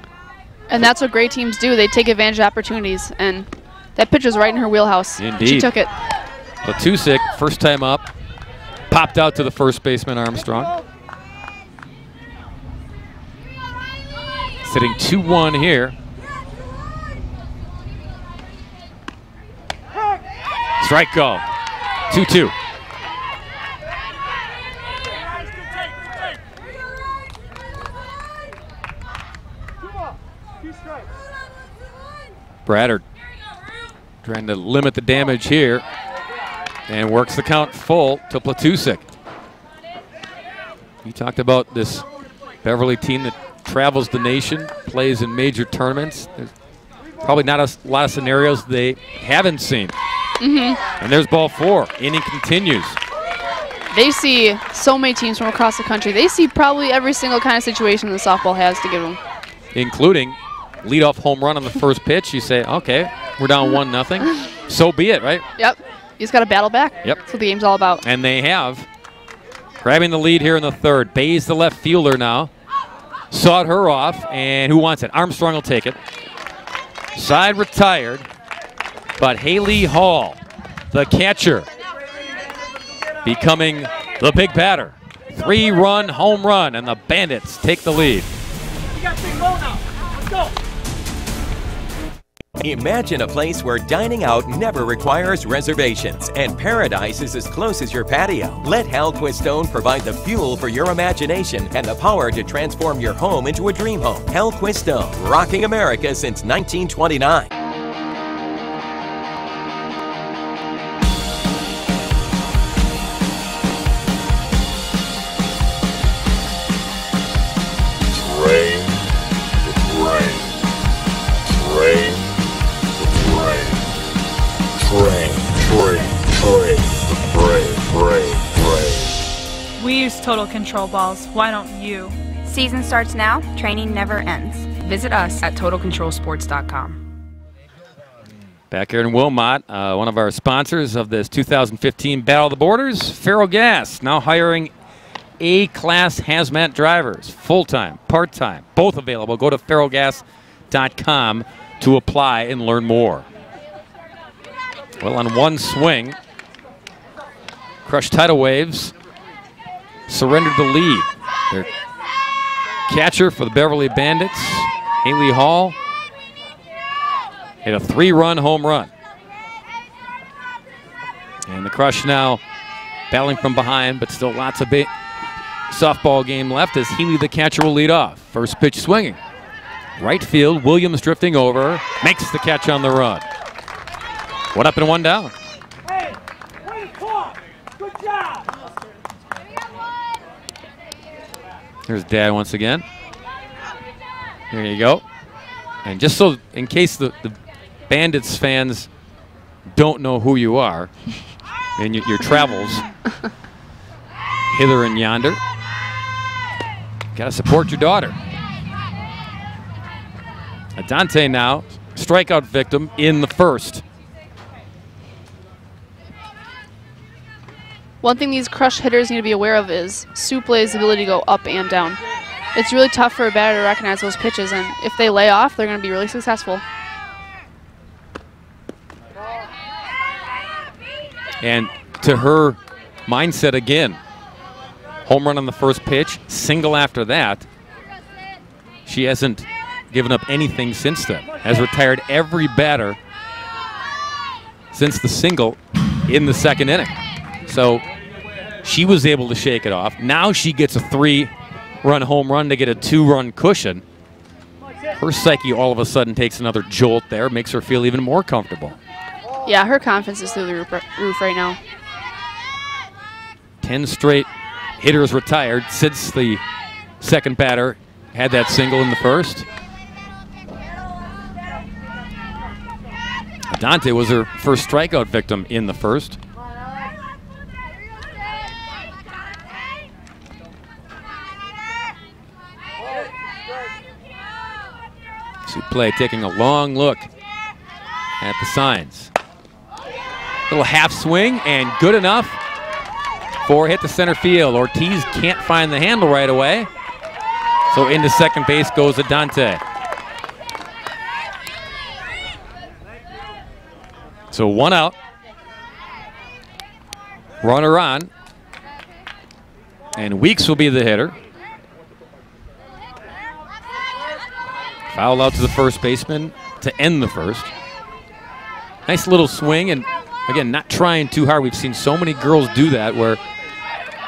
And that's what great teams do. They take advantage of opportunities, and That pitch was right in her wheelhouse. Indeed. She took it. Platusik, first time up, popped out to the first baseman, Armstrong. Sitting 2-1 here. Strike call. 2-2. Braddard trying to limit the damage here and works the count full to Platusik. You talked about this Beverly team that travels the nation, plays in major tournaments. There's probably not a lot of scenarios they haven't seen. And there's ball 4. Inning continues. They see so many teams from across the country. They see probably every single kind of situation the softball has to give them. Including leadoff home run on the first pitch. You say, okay, we're down 1-0. So be it, right? Yep. You just got to battle back. Yep. That's what the game's all about. And they have. Grabbing the lead here in the third. Bayes, the left fielder now. Sawed her off, and who wants it? Armstrong will take it. Side retired, but Haley Hall, the catcher, becoming the big batter. 3-run home run, and the Bandits take the lead. We got big low now. Let's go. Imagine a place where dining out never requires reservations and paradise is as close as your patio. Let Hal Quistone provide the fuel for your imagination and the power to transform your home into a dream home. Hal Quistone, rocking America since 1929. We use Total Control balls. Why don't you? Season starts now. Training never ends. Visit us at TotalControlSports.com. Back here in Wilmot, one of our sponsors of this 2015 Battle of the Borders, Ferrogas, now hiring A-class hazmat drivers, full-time, part-time, both available. Go to ferrogas.com to apply and learn more. Well, on one swing, crushed tidal waves surrendered the lead. Their catcher for the Beverly Bandits, Haley Hall, hit a 3-run home run. And the Crush now battling from behind, but still lots of softball game left as Healy, the catcher, will lead off. First pitch swinging. Right field, Williams drifting over, makes the catch on the run. 1 up and 1 down. Hey, way to talk. Good job. Here's Dad once again. Here you go. And just so, in case the Bandits fans don't know who you are in your travels hither and yonder, got to support your daughter. Adante now, strikeout victim in the first. One thing these Crush hitters need to be aware of is Suple's ability to go up and down. It's really tough for a batter to recognize those pitches, and if they lay off, they're going to be really successful. And to her mindset again, home run on the first pitch, single after that. She hasn't given up anything since then. Has retired every batter since the single in the second inning. So she was able to shake it off. Now she gets a 3-run home run to get a 2-run cushion. Her psyche all of a sudden takes another jolt there, makes her feel even more comfortable. Yeah, her confidence is through the roof right now. 10 straight hitters retired since the second batter had that single in the first. Dante was her first strikeout victim in the first. Suplé taking a long look at the signs. Little half swing and good enough for a hit to center field. Ortiz can't find the handle right away. So into second base goes Adante. So 1 out. Runner on. And Weeks will be the hitter. Foul out to the first baseman to end the first. Nice little swing, and again, not trying too hard. We've seen so many girls do that where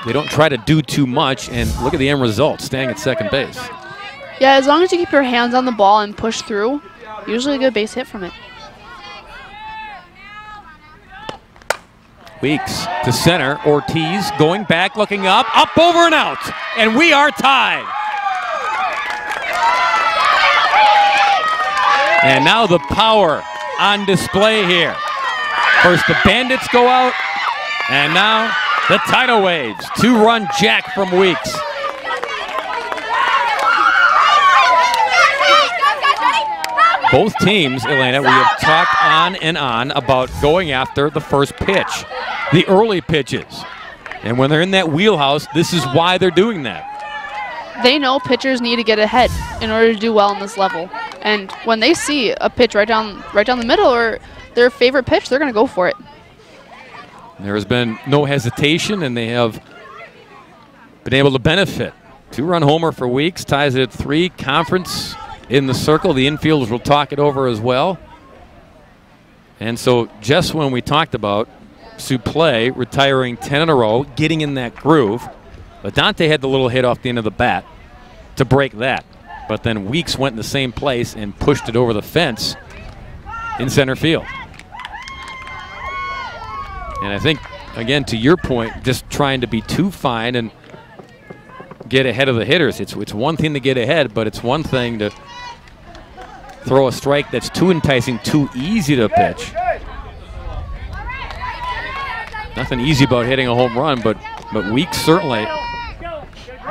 they don't try to do too much, and look at the end result, staying at second base. Yeah, as long as you keep your hands on the ball and push through, usually a good base hit from it. Weeks to center. Ortiz going back, looking up, over and out, and we are tied. And now the power on display here. First the Bandits go out, and now the Tidal Waves. 2-run jack from Weeks. Both teams, Elena, we have talked on and on about going after the first pitch, the early pitches. And when they're in that wheelhouse, this is why they're doing that. They know pitchers need to get ahead in order to do well on this level. And when they see a pitch right down the middle or their favorite pitch, they're going to go for it. There has been no hesitation, and they have been able to benefit. 2-run homer for Weeks, ties it at 3. Conference in the circle. The infielders will talk it over as well. And so just when we talked about Suplee retiring 10 in a row, getting in that groove, Dante had the little hit off the end of the bat to break that. But then Weeks went in the same place and pushed it over the fence in center field. And I think, again, to your point, just trying to be too fine and get ahead of the hitters. It's one thing to get ahead, but it's one thing to throw a strike that's too enticing, too easy to pitch. Nothing easy about hitting a home run, but Weeks certainly,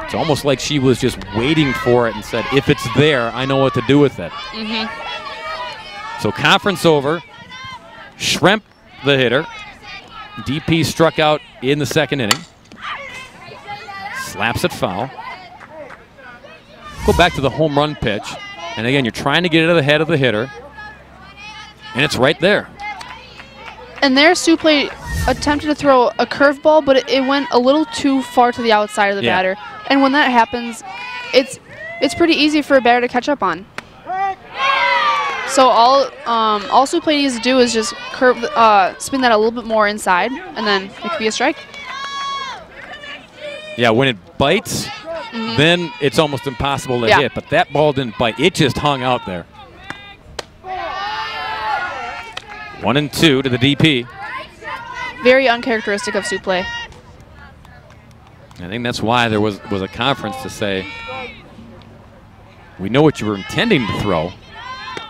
it's almost like she was just waiting for it and said, if it's there, I know what to do with it. So conference over. Schremp, the hitter. DP struck out in the second inning. Slaps it foul. Go back to the home run pitch. And again, you're trying to get it to the head of the hitter. And it's right there. And there, Suplee attempted to throw a curveball, but it went a little too far to the outside of the batter. And when that happens, it's pretty easy for a batter to catch up on. So all Suplee needs to do is just spin that a little bit more inside, and then it could be a strike. Yeah, when it bites, then it's almost impossible to hit. But that ball didn't bite. It just hung out there. 1-2 to the DP. Very uncharacteristic of Suplee. I think that's why there was a conference to say, we know what you were intending to throw,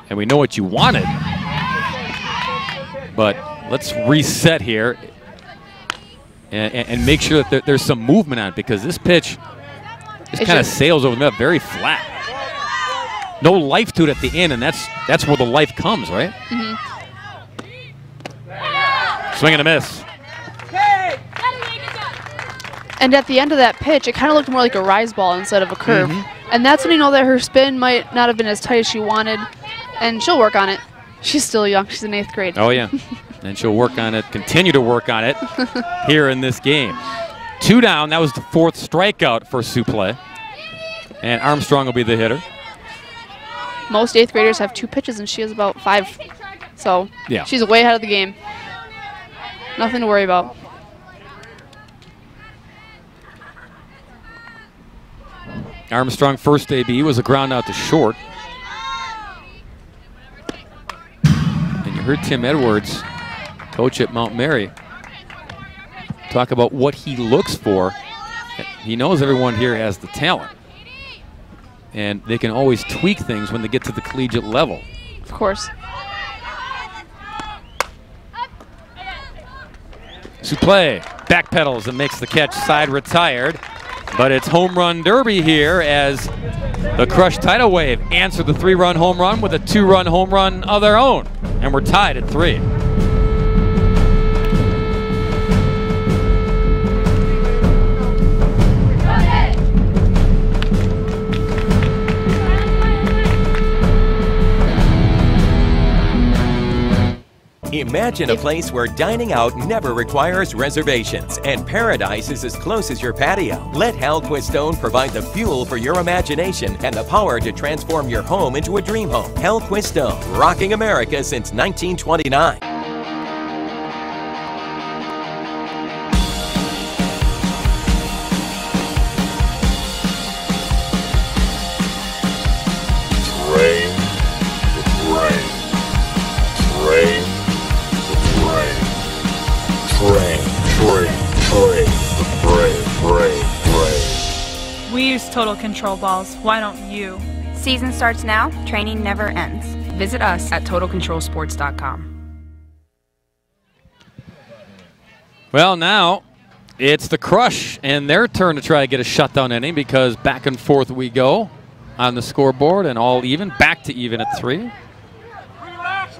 and we know what you wanted, but let's reset here and make sure that there's some movement on it, because this pitch just kind of sails over the middle, very flat. No life to it at the end, and that's where the life comes, right? Swing and a miss. And at the end of that pitch, it kind of looked more like a rise ball instead of a curve. And that's when you know that her spin might not have been as tight as she wanted, and she'll work on it. She's still young. She's in 8th grade. Oh, yeah. And she'll work on it, continue to work on it here in this game. 2 down. That was the 4th strikeout for Suplee. And Armstrong will be the hitter. Most 8th graders have 2 pitches, and she has about 5. So she's way ahead of the game. Nothing to worry about. Armstrong first AB was a ground out to short. And you heard Tim Edwards, coach at Mount Mary, talk about what he looks for. He knows everyone here has the talent, and they can always tweak things when they get to the collegiate level. Of course. Suplee backpedals and makes the catch, side retired. But it's home run derby here as the Crush Tidal Wave answered the 3-run home run with a 2-run home run of their own. And we're tied at 3. Imagine a place where dining out never requires reservations and paradise is as close as your patio. Let Hal Quistone provide the fuel for your imagination and the power to transform your home into a dream home. Hal Quistone, rocking America since 1929. We use Total Control balls. Why don't you? Season starts now. Training never ends. Visit us at TotalControlSports.com. Well, now it's the Crush and their turn to try to get a shutdown inning because back and forth we go on the scoreboard and all even. Back to even at 3.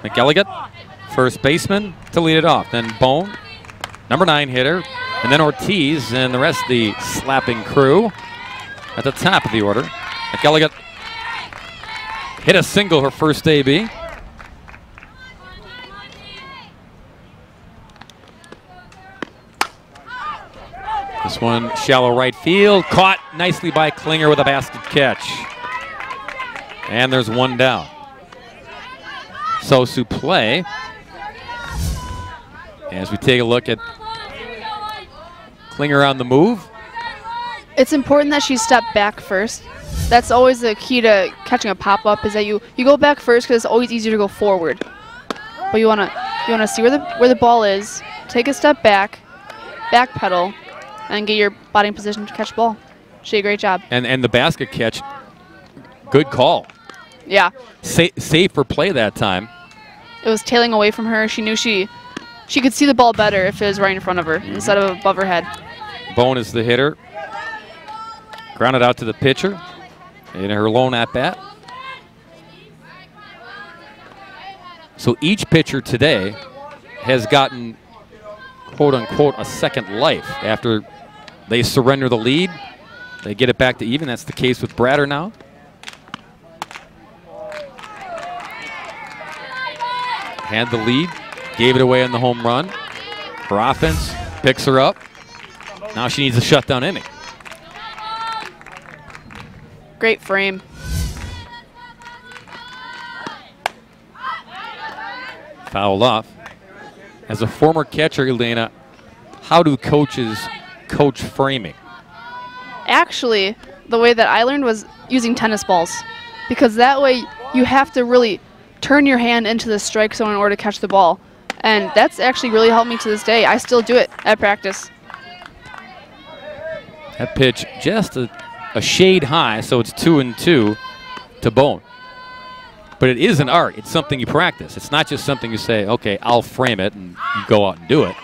McElligott, first baseman, to lead it off. Then Bone, number 9 hitter, and then Ortiz and the rest of the slapping crew at the top of the order. McElligott hit a single her first AB. This one shallow right field, caught nicely by Klinger with a basket catch. And there's one down. So Suplee, as we take a look at Klinger on the move. It's important that she step back first. That's always the key to catching a pop-up, is that you go back first because it's always easier to go forward. But you wanna see where the ball is, take a step back, backpedal, and get your body in position to catch the ball. She did a great job. And the basket catch, good call. Yeah. Safe for play that time. It was tailing away from her. She knew she could see the ball better if it was right in front of her instead of above her head. Bone is the hitter. Grounded out to the pitcher in her lone at-bat. So each pitcher today has gotten, quote-unquote, a second life. After they surrender the lead, they get it back to even. That's the case with Bratter now. Had the lead, gave it away on the home run. Her offense picks her up. Now she needs a shutdown inning. Great frame. Fouled off. As a former catcher, Elena, how do coaches coach framing? Actually, the way that I learned was using tennis balls, because that way you have to really turn your hand into the strike zone in order to catch the ball. And that's actually really helped me to this day. I still do it at practice. That pitch just a shade high, so it's 2-2 to Bone. But it is an art. It's something you practice. It's not just something you say, okay, I'll frame it, and you go out and do it.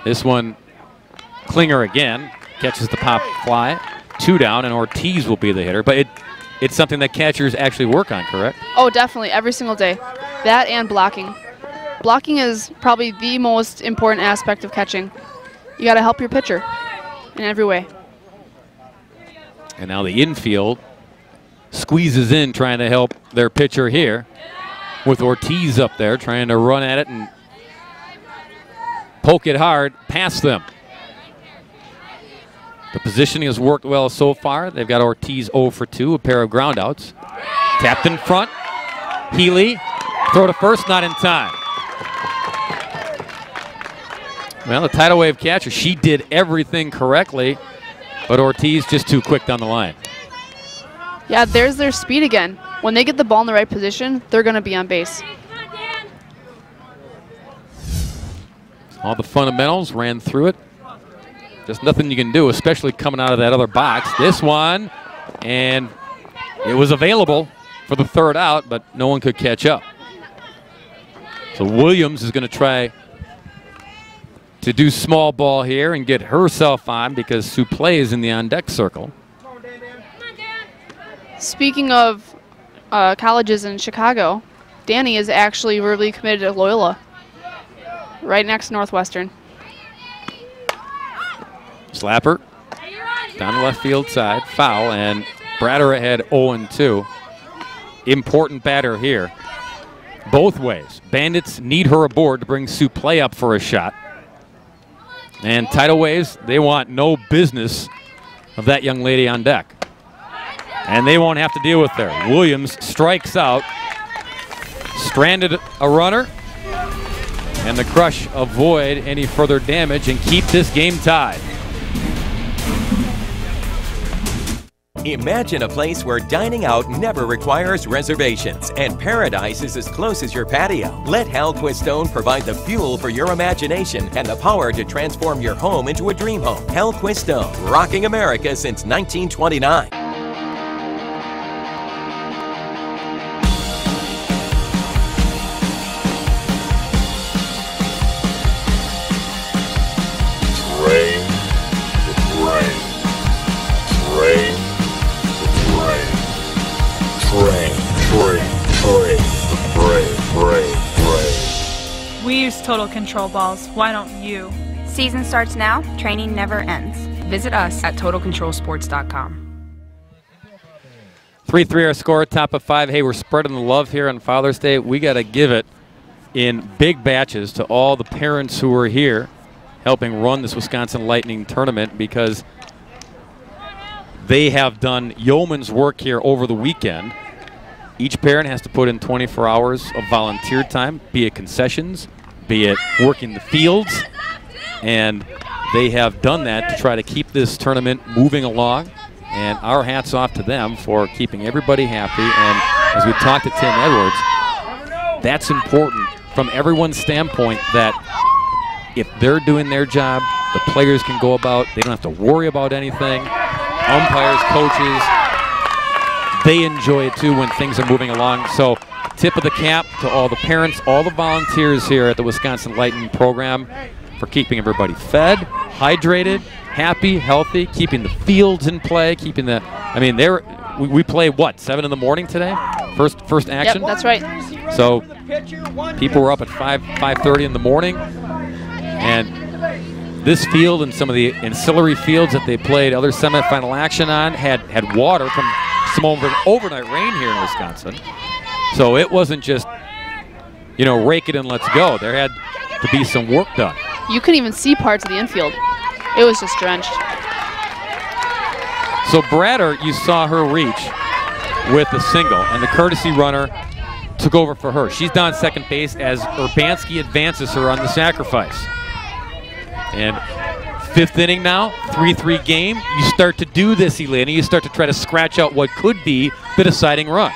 This one, Klinger again, catches the pop fly. 2 down, and Ortiz will be the hitter. But it's something that catchers actually work on, correct? Oh, definitely, every single day. That and blocking. Blocking is probably the most important aspect of catching. You got to help your pitcher in every way. And now the infield squeezes in, trying to help their pitcher here, with Ortiz up there trying to run at it and poke it hard past them. The positioning has worked well so far. They've got Ortiz 0 for 2, a pair of groundouts. Tapped in front. Healy, throw to first, not in time. Well, the tidal wave catcher, she did everything correctly, but Ortiz just too quick down the line. Yeah, there's their speed again. When they get the ball in the right position, they're going to be on base. All the fundamentals ran through it. Just nothing you can do, especially coming out of that other box. This one, and it was available for the third out, but no one could catch up. So Williams is going to try to do small ball here and get herself on because Suplee is in the on-deck circle. Speaking of colleges in Chicago, Danny is actually really committed to Loyola, right next to Northwestern. Slapper down the left field side, foul, and Bratter ahead 0-2. Important batter here both ways. Bandits need her aboard to bring Sue Play up for a shot. And Tidal Waves, they want no business of that young lady on deck. And they won't have to deal with her. Williams strikes out, stranded a runner, and the Crush avoid any further damage and keep this game tied. Imagine a place where dining out never requires reservations and paradise is as close as your patio. Let Hal Quistone provide the fuel for your imagination and the power to transform your home into a dream home. Hal Quistone, rocking America since 1929. We use Total Control balls. Why don't you? Season starts now. Training never ends. Visit us at TotalControlSports.com. 3-3 our score, top of 5. Hey, we're spreading the love here on Father's Day. We got to give it in big batches to all the parents who are here helping run this Wisconsin Lightning tournament, because they have done yeoman's work here over the weekend. Each parent has to put in 24 hours of volunteer time, be it concessions, be it working the fields, and they have done that to try to keep this tournament moving along. And our hats off to them for keeping everybody happy. And as we talked to Tim Edwards, that's important from everyone's standpoint, that if they're doing their job, the players can go about, they don't have to worry about anything. Umpires, coaches, they enjoy it too when things are moving along. So tip of the cap to all the parents, all the volunteers here at the Wisconsin Lightning program for keeping everybody fed, hydrated, happy, healthy, keeping the fields in play, keeping the, I mean, we play what, 7 in the morning today? First action? Yep, that's right. So people were up at 5:30 in the morning, and this field and some of the ancillary fields that they played other semifinal action on had water from some overnight rain here in Wisconsin. So it wasn't just, you know, rake it and let's go. There had to be some work done. You couldn't even see parts of the infield. It was just drenched. So Bratter, you saw her reach with a single, and the courtesy runner took over for her. She's down second base as Urbanski advances her on the sacrifice. And 5th inning now, 3-3 game. You start to do this, Elena. You start to try to scratch out what could be the deciding run.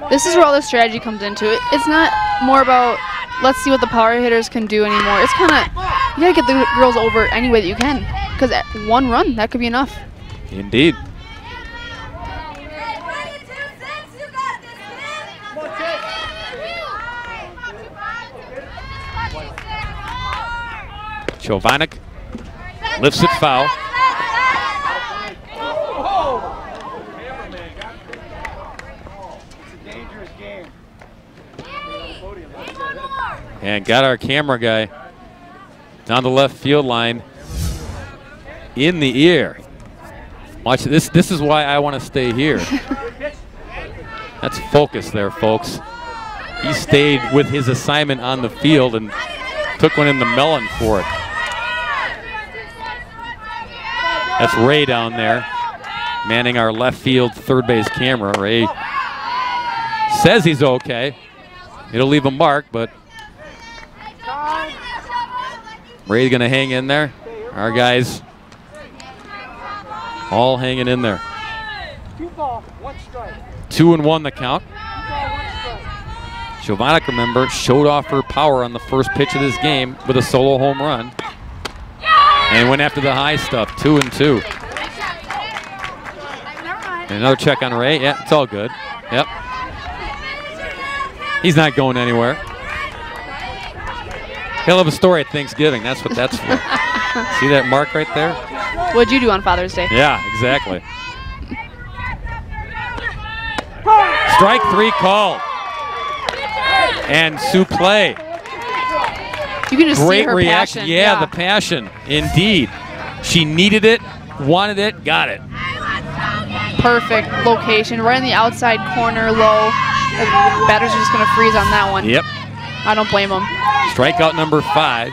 This is where all the strategy comes into it. It's not more about let's see what the power hitters can do anymore. It's kind of, you got to get the girls over any way that you can, because at one run, that could be enough. Indeed. Chovanek lifts it foul. And got our camera guy down the left field line in the ear. Watch this. This is why I want to stay here. That's focus there, folks. He stayed with his assignment on the field and took one in the melon for it. That's Ray down there, manning our left field third base camera. Ray says he's okay. It'll leave a mark, but Ray's gonna hang in there. Our guys all hanging in there. 2-1 the count. Chovanek, remember, showed off her power on the first pitch of this game with a solo home run. And went after the high stuff, 2-2. And another check on Ray. Yeah, it's all good. Yep. He's not going anywhere. He'll have a story at Thanksgiving. That's what that's for. See that mark right there? What'd you do on Father's Day? Yeah, exactly. Strike 3 called. And Sue Play. You can just great see her reaction. passion. Yeah, the passion, indeed. She needed it, wanted it, got it. Perfect location, right in the outside corner, low. The batters are just going to freeze on that one. Yep. I don't blame them. Strikeout number 5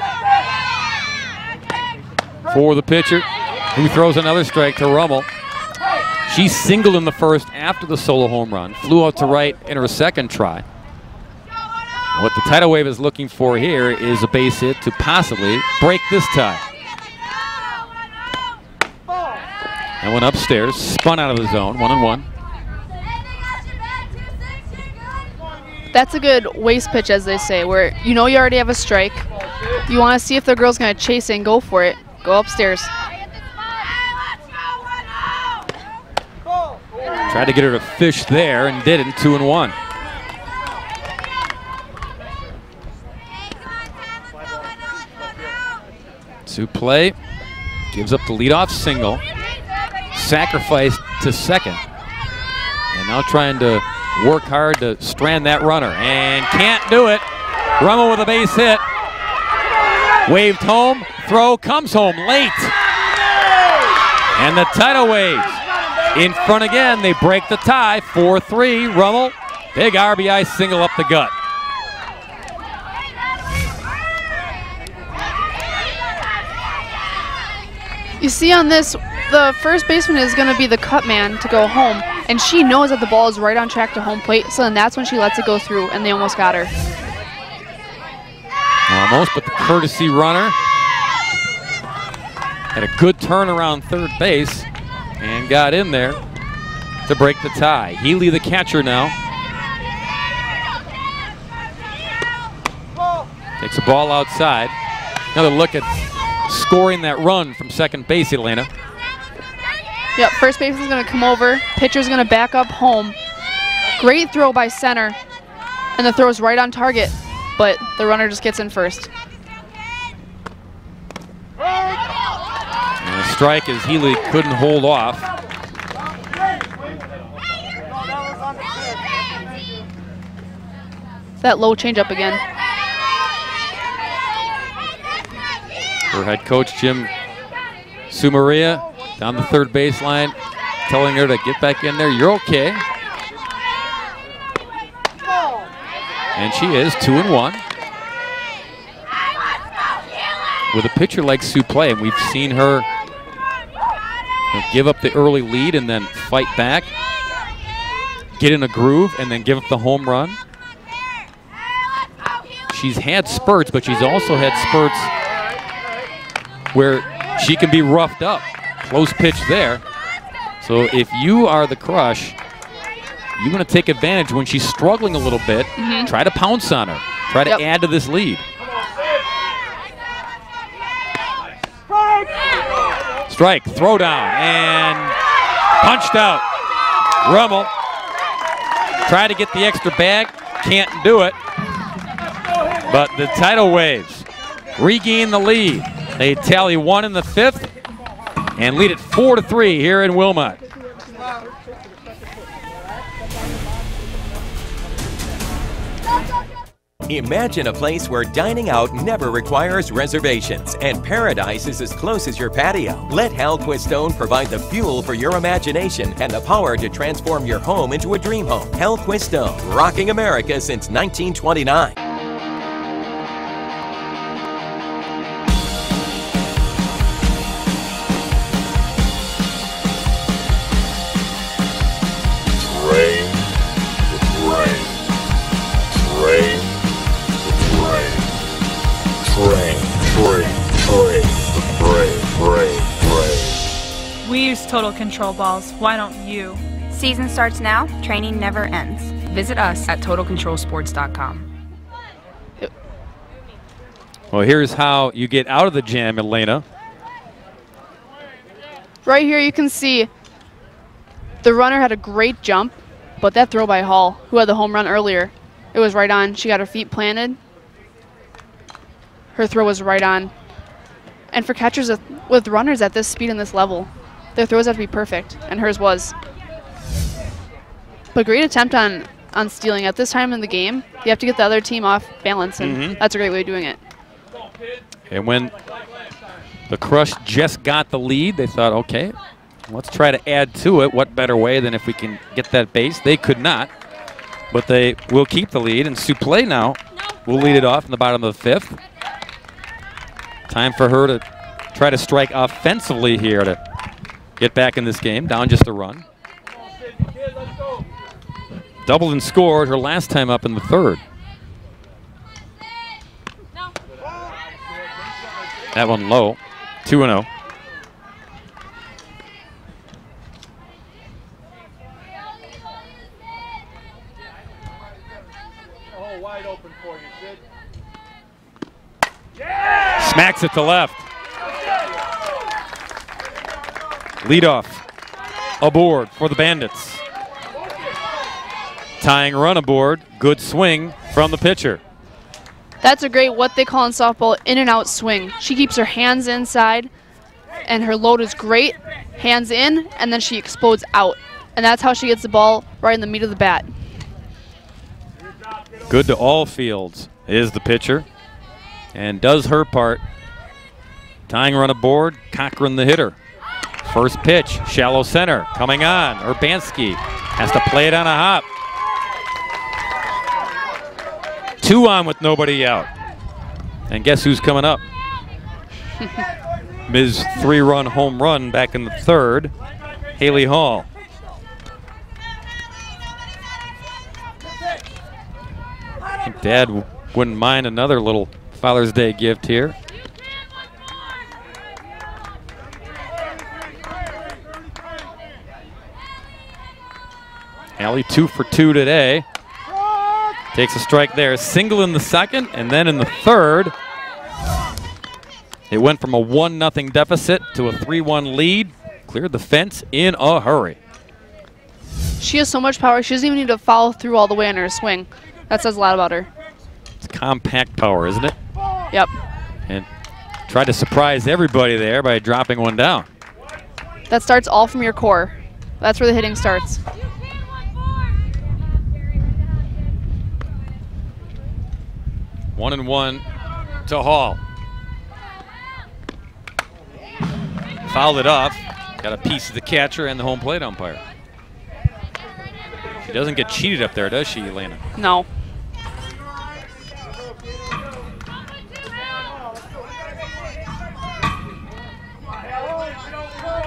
for the pitcher, who throws another strike to Rummel. She singled in the first after the solo home run, flew out to right in her second try. What the tidal wave is looking for here is a base hit to possibly break this tie. That went upstairs, spun out of the zone, 1-1. That's a good waste pitch, as they say, where you know you already have a strike. You want to see if the girl's going to chase it and go for it. Go upstairs. Tried to get her to fish there and didn't, 2-1. Suplee gives up the leadoff single. Sacrifice to second. And now trying to work hard to strand that runner. And can't do it. Rummel with a base hit. Waved home. Throw comes home late. And the tidal waves in front again. They break the tie. 4-3. Rummel. Big RBI single up the gut. You see on this, the first baseman is going to be the cut man to go home, and she knows that the ball is right on track to home plate, so then that's when she lets it go through, and they almost got her. Almost, but the courtesy runner had a good turn around third base and got in there to break the tie. Healy, the catcher now. Takes a ball outside. Another look at scoring that run from second base, Elena. Yep, first baseman's going to come over. Pitcher's going to back up home. Great throw by center, and the throw's right on target, but the runner just gets in first. And a strike as Healy couldn't hold off. That low changeup again. Her head coach, Jim Sumaria, down the third baseline, telling her to get back in there. You're okay. And she is, 2-1. With a pitcher like Suplee, and we've seen her give up the early lead and then fight back, get in a groove, and then give up the home run. She's had spurts, but she's also had spurts where she can be roughed up. Close pitch there. So if you are the Crush, you want to take advantage when she's struggling a little bit. Try to pounce on her. Try to add to this lead. Strike, throw down, and punched out. Rummel tried to get the extra bag, can't do it. But the tidal waves regain the lead. They tally 1 in the 5th and lead it 4-3 here in Wilmot. Imagine a place where dining out never requires reservations and paradise is as close as your patio. Let Hal Quistone provide the fuel for your imagination and the power to transform your home into a dream home. Hal Quistone, rocking America since 1929. We use Total Control balls. Why don't you? Season starts now. Training never ends. Visit us at TotalControlSports.com. Well, here's how you get out of the jam, Elena. Right here you can see the runner had a great jump, but that throw by Hall, who had the home run earlier, it was right on. She got her feet planted. Her throw was right on. And for catchers with runners at this speed and this level, their throws have to be perfect, and hers was. But great attempt on stealing. At this time in the game, you have to get the other team off balance, and that's a great way of doing it. And when the Crush just got the lead, they thought, okay, let's try to add to it. What better way than if we can get that base? They could not. but they will keep the lead, and Suplee now will lead it off in the bottom of the 5th. Time for her to try to strike offensively here to get back in this game, down just a run. Doubled and scored her last time up in the 3rd. That one low, 2-0. Wide open for you, Sid. Smacks it to left. Leadoff aboard for the Bandits. Tying run aboard. Good swing from the pitcher. That's a great, what they call in softball, in and out swing. She keeps her hands inside, and her load is great. Hands in, and then she explodes out. And that's how she gets the ball right in the meat of the bat. Good to all fields is the pitcher, and does her part. Tying run aboard, Cochran the hitter. First pitch, shallow center, coming on. Urbanski has to play it on a hop. 2 on with nobody out. And guess who's coming up? Ms. 3-run home run back in the 3rd, Haley Hall. I think Dad wouldn't mind another little Father's Day gift here. Allie 2 for 2 today. Takes a strike there. Single in the 2nd, and then in the 3rd, it went from a 1-0 deficit to a 3-1 lead. Cleared the fence in a hurry. She has so much power, she doesn't even need to follow through all the way on her swing. That says a lot about her. It's compact power, isn't it? Yep. And tried to surprise everybody there by dropping one down. That starts all from your core. That's where the hitting starts. 1-1 to Hall. Fouled it off. Got a piece of the catcher and the home plate umpire. She doesn't get cheated up there, does she, Elena? No.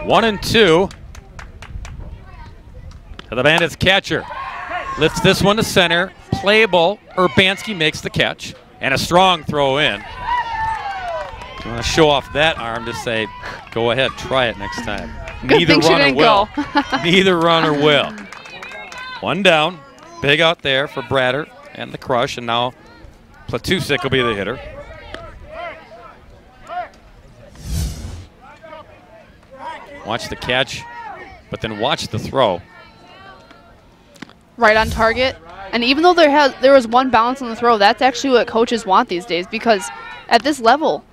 One and 2 to the Bandits catcher. Lifts this one to center. Playable. Urbanski makes the catch. And a strong throw in. You want to show off that arm, just say, go ahead, try it next time. Neither runner will. Neither runner will. One down. Big out there for Bratter and the crush, and now Platusek will be the hitter. Watch the catch, but then watch the throw. Right on target. And even though there was one bounce on the throw, that's actually what coaches want these days, because at this level,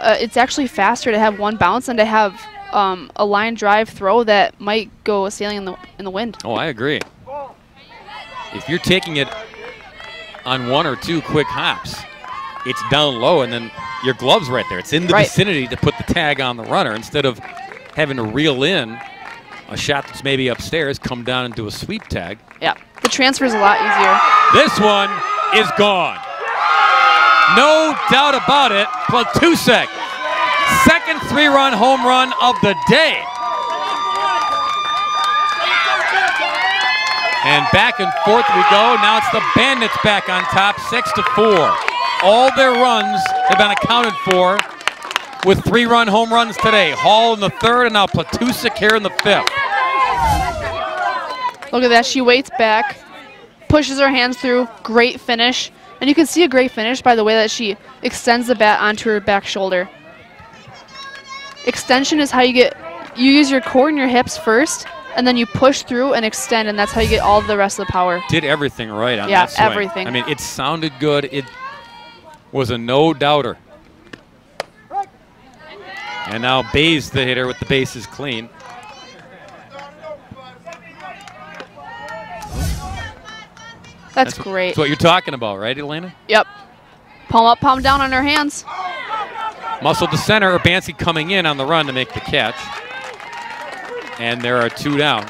it's actually faster to have one bounce than to have a line drive throw that might go sailing in the wind. Oh, I agree. If you're taking it on 1 or 2 quick hops, it's down low, and then your glove's right there. It's in the vicinity to put the tag on the runner instead of having to reel in a shot that's maybe upstairs, come down and do a sweep tag. Yeah, the transfer is a lot easier. This one is gone. No doubt about it. Platusek, second 3-run home run of the day. And back and forth we go. Now it's the Bandits back on top, 6-4. All their runs have been accounted for with 3-run home runs today. Hall in the 3rd, and now Platusek here in the 5th. Look at that, she waits back, pushes her hands through, great finish. And you can see a great finish by the way that she extends the bat onto her back shoulder. Extension is how you use your core and your hips first, and then you push through and extend, and that's how you get all the rest of the power. Did everything right on that swing. Yeah, everything. I mean, it sounded good. It was a no-doubter. And now Bayes the hitter with the bases clean. That's great. That's what you're talking about, right, Elena? Yep. Palm up, palm down on her hands. Muscle to center. Urbanski coming in on the run to make the catch. And there are 2 down.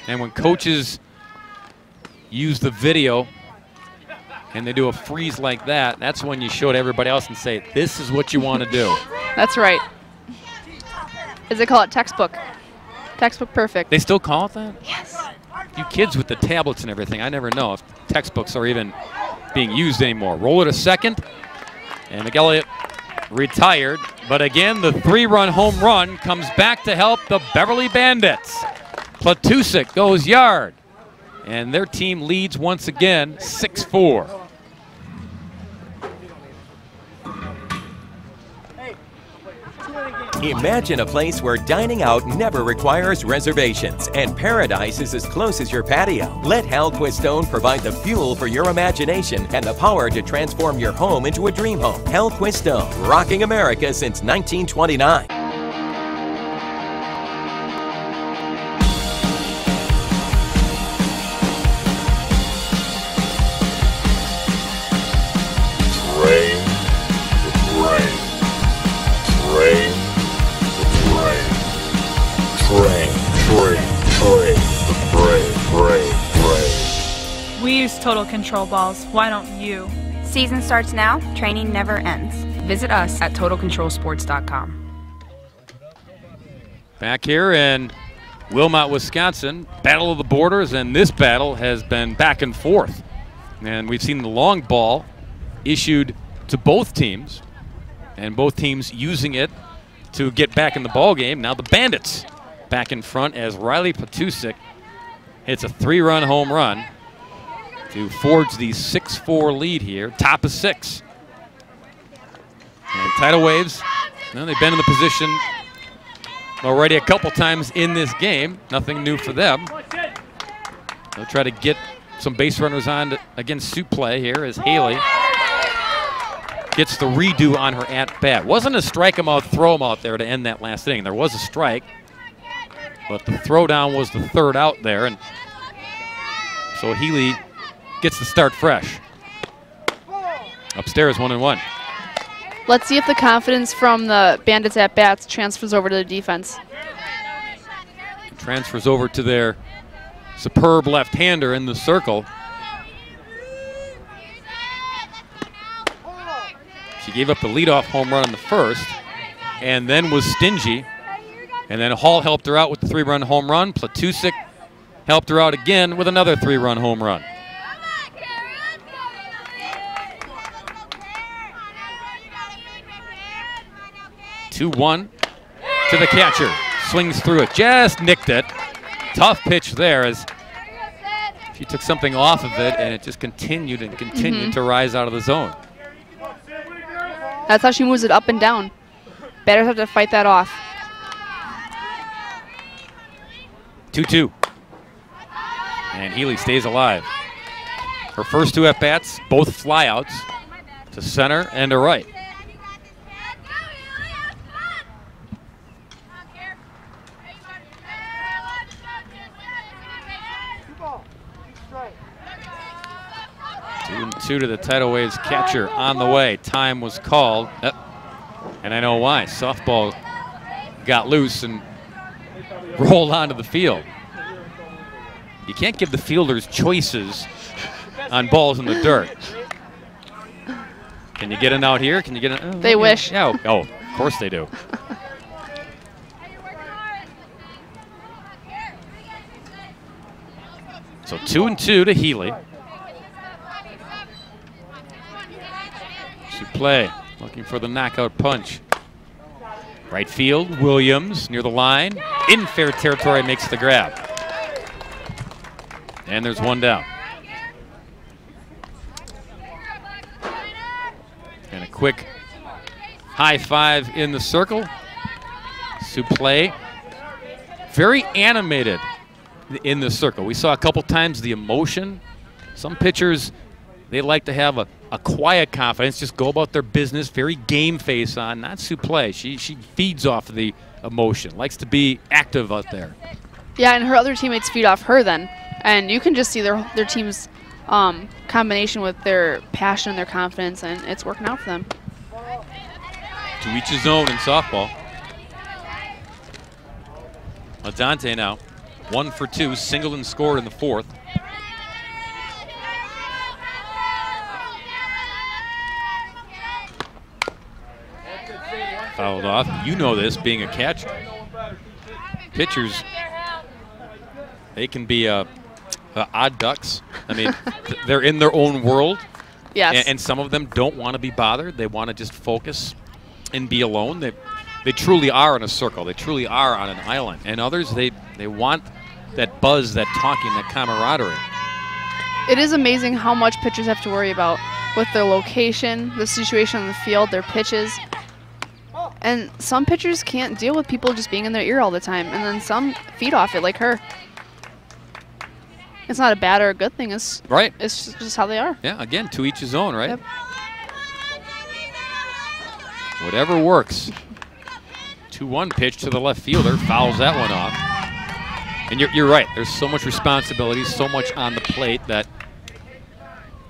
And when coaches use the video and they do a freeze like that, that's when you show it to everybody else and say, this is what you want to do. That's right. As they call it, textbook. Textbook perfect. They still call it that? Yes. You kids with the tablets and everything, I never know if textbooks are even being used anymore. Roll it a second, and McElliott retired. But again, the 3-run home run comes back to help the Beverly Bandits. Platusik goes yard, and their team leads once again 6-4. Imagine a place where dining out never requires reservations and paradise is as close as your patio. Let Hal Quistone provide the fuel for your imagination and the power to transform your home into a dream home. Hal Quistone, rocking America since 1929. We use Total Control balls. Why don't you? Season starts now. Training never ends. Visit us at TotalControlSports.com. Back here in Wilmot, Wisconsin, Battle of the Borders, and this battle has been back and forth. And we've seen the long ball issued to both teams, and both teams using it to get back in the ball game. Now the Bandits back in front as Riley Platusik hits a 3-run home run to forge the 6-4 lead here, top of 6. And Tidal Waves, well, they've been in the position already a couple times in this game. Nothing new for them. They'll try to get some base runners on against Sioux play here as Haley gets the redo on her at-bat. Wasn't a strike him out, throw him out there to end that last inning. There was a strike, but the throwdown was the 3rd out there, and so Healy gets the start fresh. Upstairs, 1-1. Let's see if the confidence from the Bandits at-bats transfers over to the defense. Transfers over to their superb left-hander in the circle. She gave up the leadoff home run in the 1st and then was stingy. And then Hall helped her out with the 3-run home run. Platusik helped her out again with another 3-run home run. 2-1 to the catcher. Swings through it, just nicked it. Tough pitch there as she took something off of it and it just continued and continued to rise out of the zone. That's how she moves it up and down. Batters have to fight that off. 2-2. And Healy stays alive. Her first 2 at-bats, both flyouts to center and to right. Two to the Tidal Waves catcher on the way. Time was called. And I know why. Softball got loose and rolled onto the field. You can't give the fielders choices on balls in the dirt. Can you get it out here? Can you get it? Oh, they wish. Yeah. Oh, of course they do. So 2-2 to Healy. Play, looking for the knockout punch. Right field, Williams near the line. In fair territory, makes the grab. And there's 1 down. And a quick high five in the circle. Supplé, very animated in the circle. We saw a couple times the emotion. Some pitchers, they like to have a quiet confidence, just go about their business, very game face on, not Supplé. She feeds off of the emotion, likes to be active out there. Yeah, and her other teammates feed off her then. And you can just see their team's combination with their passion and their confidence, and it's working out for them. To each his own in softball. Adante now, 1 for 2, singled and scored in the 4th. fouled off. You know this, being a catcher. Pitchers, they can be odd ducks. I mean, they're in their own world. Yes. And some of them don't want to be bothered. They want to just focus and be alone. They truly are in a circle. They truly are on an island. And others, they want that buzz, that talking, that camaraderie. It is amazing how much pitchers have to worry about with their location, the situation on the field, their pitches. And some pitchers can't deal with people just being in their ear all the time, and then some feed off it, like her. It's not a bad or a good thing. It's right. It's just how they are. Yeah, again, to each his own, right? Yep. Whatever works. 2-1 pitch to the left fielder, fouls that one off. And you're right, there's so much responsibility, so much on the plate that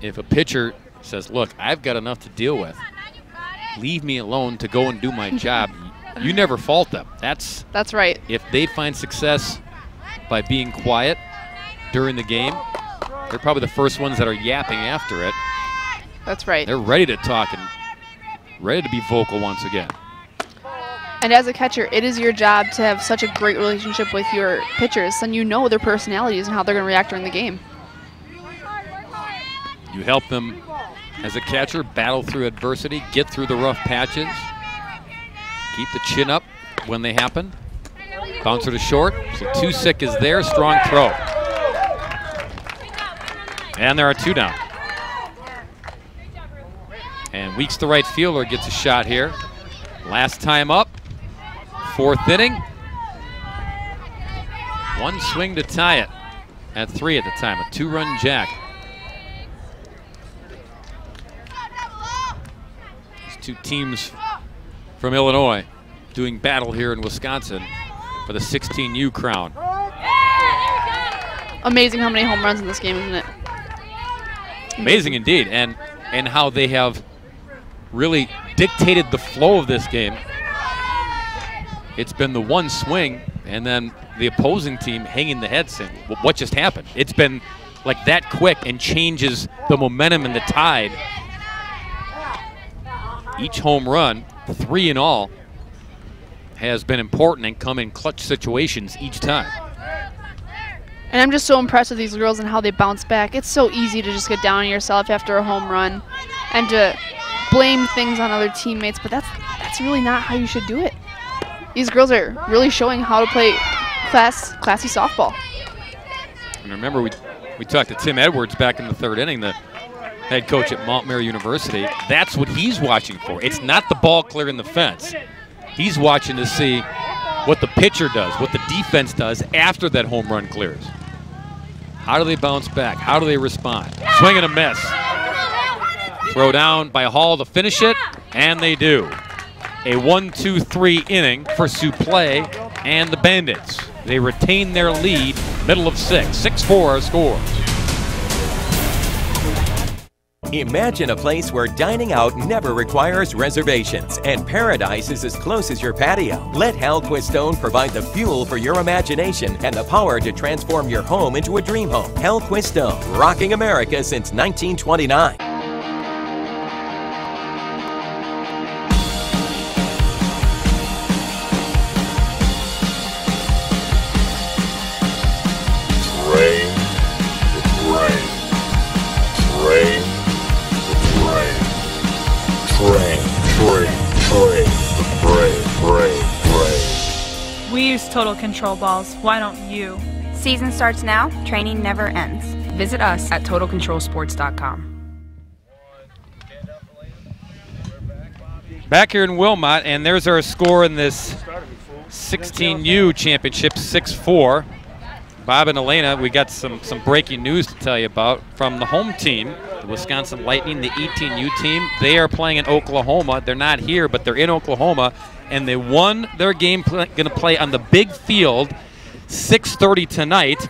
if a pitcher says, look, I've got enough to deal with, leave me alone to go and do my job, you never fault them. That's right. If they find success by being quiet during the game, they're probably the first ones that are yapping after it. That's right. They're ready to talk and ready to be vocal once again. And as a catcher, it is your job to have such a great relationship with your pitchers, and you know their personalities and how they're going to react during the game. You help them as a catcher battle through adversity, get through the rough patches, keep the chin up when they happen. Bouncer to short, so Tusick is there, strong throw. And there are two down. And Weeks, the right fielder, gets a shot here. Last time up, fourth inning. One swing to tie it at 3 at the time, a 2-run jack. These two teams from Illinois doing battle here in Wisconsin for the 16U crown. Amazing how many home runs in this game, isn't it? Amazing indeed, and how they have really dictated the flow of this game. It's been the one swing, and then the opposing team hanging the head saying, what just happened? It's been like that quick and changes the momentum and the tide. Each home run, 3 in all, has been important and come in clutch situations each time. And I'm just so impressed with these girls and how they bounce back. It's so easy to just get down on yourself after a home run and to blame things on other teammates, but that's really not how you should do it. These girls are really showing how to play classy softball. And remember, we talked to Tim Edwards back in the 3rd inning, the head coach at Montmary University. That's what he's watching for. It's not the ball clearing the fence. He's watching to see what the pitcher does, what the defense does after that home run clears. How do they bounce back? How do they respond? Swing and a miss. Throw down by Hall to finish it, and they do. A 1-2-3 inning for Suplee and the Bandits. They retain their lead, middle of 6. 6-4 score. Imagine a place where dining out never requires reservations and paradise is as close as your patio. Let Hal Quistone provide the fuel for your imagination and the power to transform your home into a dream home. Hal Quistone, rocking America since 1929. We use Total Control balls. Why don't you? Season starts now. Training never ends. Visit us at TotalControlSports.com. Back here in Wilmot, and there's our score in this 16U championship, 6-4. Bob and Elena, we got some breaking news to tell you about from the home team, the Wisconsin Lightning, the 18U team. They are playing in Oklahoma. They're not here, but they're in Oklahoma, and they won their game, going to play on the big field, 6:30 tonight.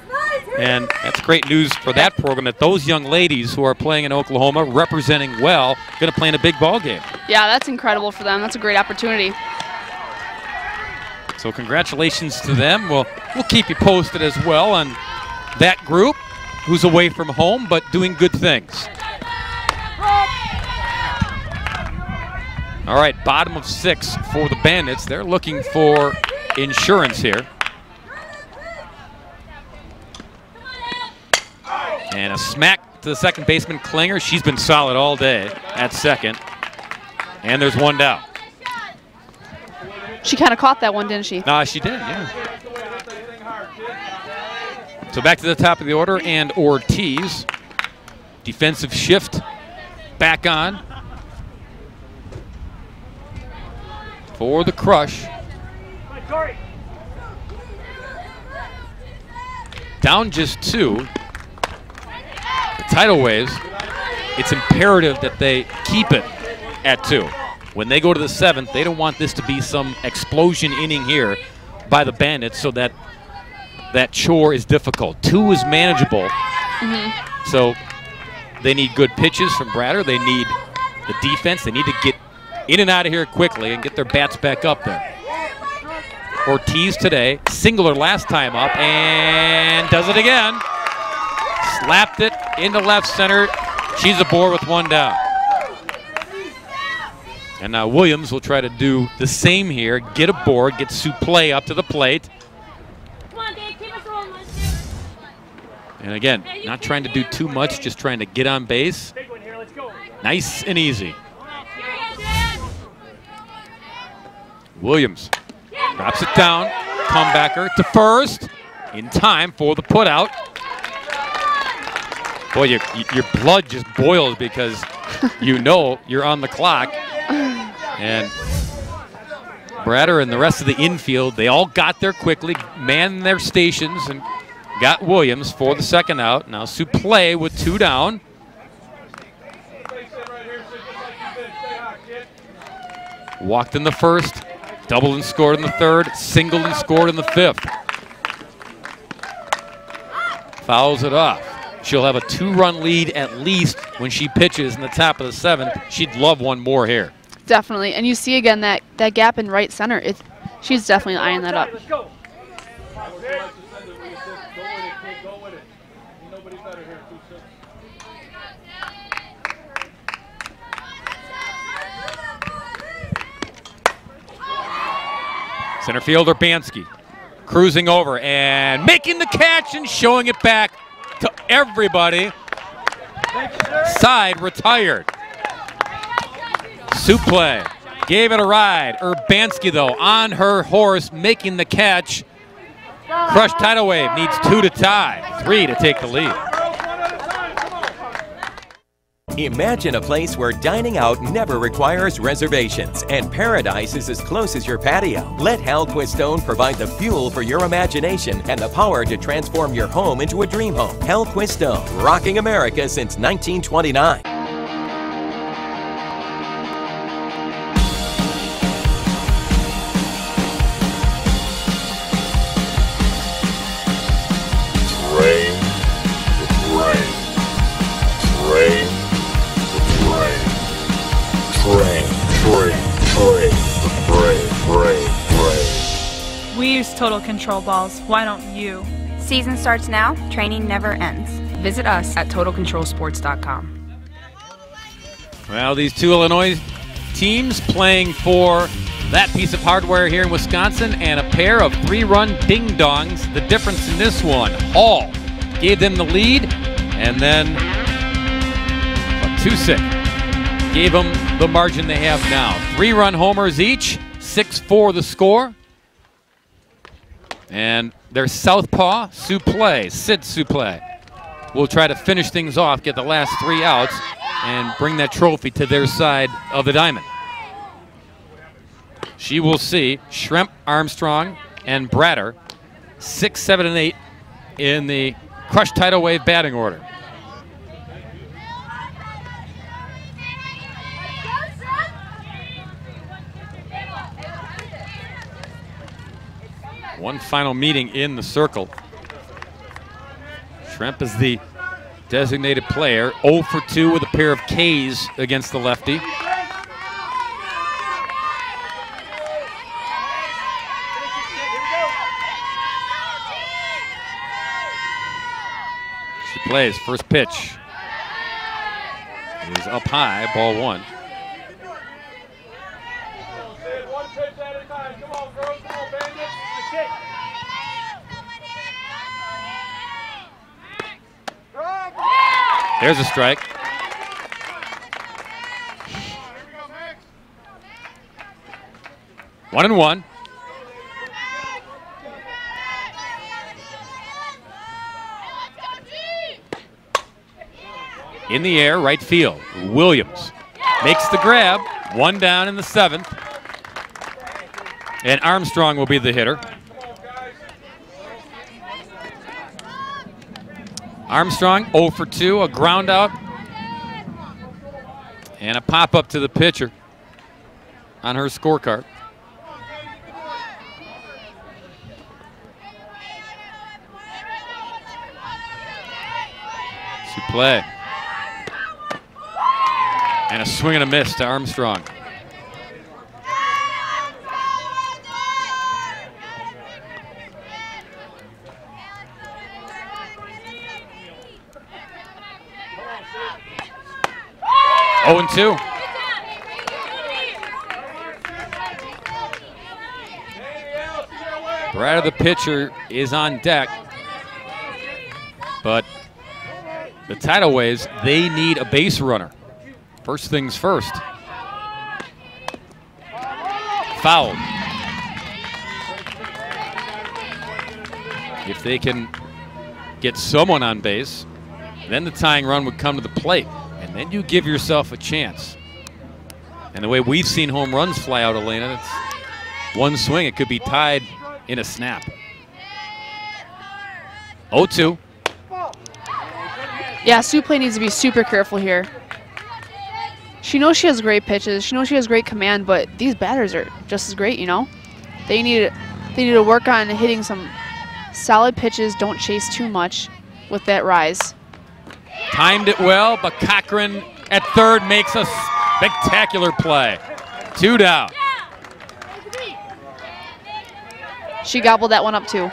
And that's great news for that program, that those young ladies who are playing in Oklahoma, representing well, going to play in a big ball game. Yeah, that's incredible for them. That's a great opportunity. So congratulations to them. We'll keep you posted as well on that group, who's away from home but doing good things. All right, bottom of 6 for the Bandits. They're looking for insurance here. And a smack to the second baseman, Klinger. She's been solid all day at second. And there's one down. She kind of caught that one, didn't she? Nah, she did, yeah. So back to the top of the order, and Ortiz. Defensive shift back on for the Crush. Down just 2. The Tidal Waves, it's imperative that they keep it at 2. When they go to the 7th, they don't want this to be some explosion inning here by the Bandits, so that that chore is difficult. 2 is manageable. So they need good pitches from Bratter. They need the defense. They need to get in and out of here quickly and get their bats back up there. Ortiz today, singular last time up, and does it again. Slapped it into left center. She's aboard with one down. And now Williams will try to do the same here, get aboard, get Suplee up to the plate. And again, not trying to do too much, just trying to get on base. Nice and easy. Williams drops it down, comebacker to first, in time for the putout. Boy, your blood just boils because you know you're on the clock. And Bratter and the rest of the infield, they all got there quickly, manned their stations, and got Williams for the second out. Now Suplee with 2 down. Walked in the first, doubled and scored in the third, singled and scored in the 5th. Fouls it off. She'll have a 2-run lead at least when she pitches in the top of the 7th. She'd love one more here. Definitely. And you see again that gap in right center. She's definitely eyeing that up. Center fielder Bansky cruising over and making the catch and showing it back to everybody. Side retired. Suplee gave it a ride. Urbanski, though, on her horse, making the catch. Crush Tidal Wave needs 2 to tie, 3 to take the lead. Imagine a place where dining out never requires reservations and paradise is as close as your patio. Let Hal Quistone provide the fuel for your imagination and the power to transform your home into a dream home. Hal Quistone, rocking America since 1929. We use Total Control balls. Why don't you? Season starts now. Training never ends. Visit us at TotalControlSports.com. Well, these 2 Illinois teams playing for that piece of hardware here in Wisconsin and a pair of 3-run ding-dongs. The difference in this one, Hall gave them the lead, and then Tusick gave them the margin they have now. 3-run homers each, 6-4 the score. And their southpaw, Suplee, Sid Suplee, will try to finish things off, get the last 3 outs, and bring that trophy to their side of the diamond. She will see Schremp, Armstrong, and Bratter 6, 7, and 8 in the Crush Tidal Wave batting order. One final meeting in the circle. Schremp is the designated player, 0 for 2 with a pair of Ks against the lefty. She plays first pitch. It is up high, ball 1. There's a strike. One and one. In the air, right field. Williams makes the grab. One down in the 7th. And Armstrong will be the hitter. Armstrong 0 for 2, a ground out. And a pop up to the pitcher on her scorecard. Play. And a swing and a miss to Armstrong. Oh and 2. Brad, the pitcher, is on deck, but the Tidal Waves, they need a base runner. First things first. Fouled. If they can get someone on base, then the tying run would come to the plate, and then you give yourself a chance. And the way we've seen home runs fly out, Elena, it's one swing, it could be tied in a snap. 0-2. Yeah, Supley needs to be super careful here. She knows she has great pitches. She knows she has great command, but these batters are just as great, you know? They need to work on hitting some solid pitches. Don't chase too much with that rise. Timed it well, but Cochran at third makes a spectacular play. 2 down. She gobbled that one up too.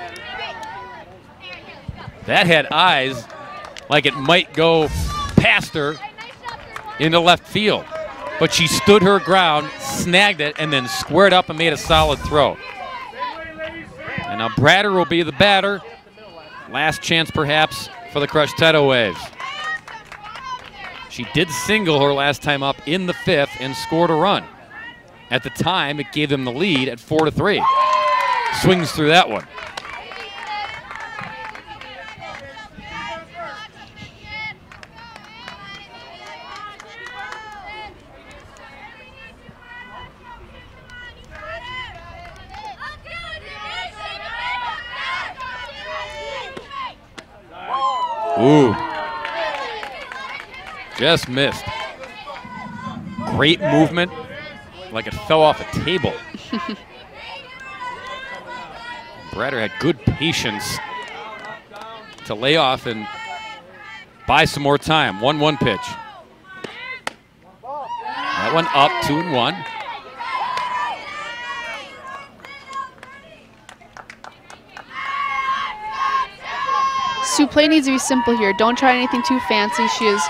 That had eyes like it might go past her into left field. But she stood her ground, snagged it, and then squared up and made a solid throw. And now Bratter will be the batter. Last chance perhaps for the crushed Tidal Waves. She did single her last time up in the 5th and scored a run. At the time, it gave them the lead at 4-3. Swings through that one. Ooh. Just missed. Great movement, like it fell off a table. Bratter had good patience to lay off and buy some more time. 1-1 pitch. That one up, 2-1. Supley needs to be simple here. Don't try anything too fancy. She has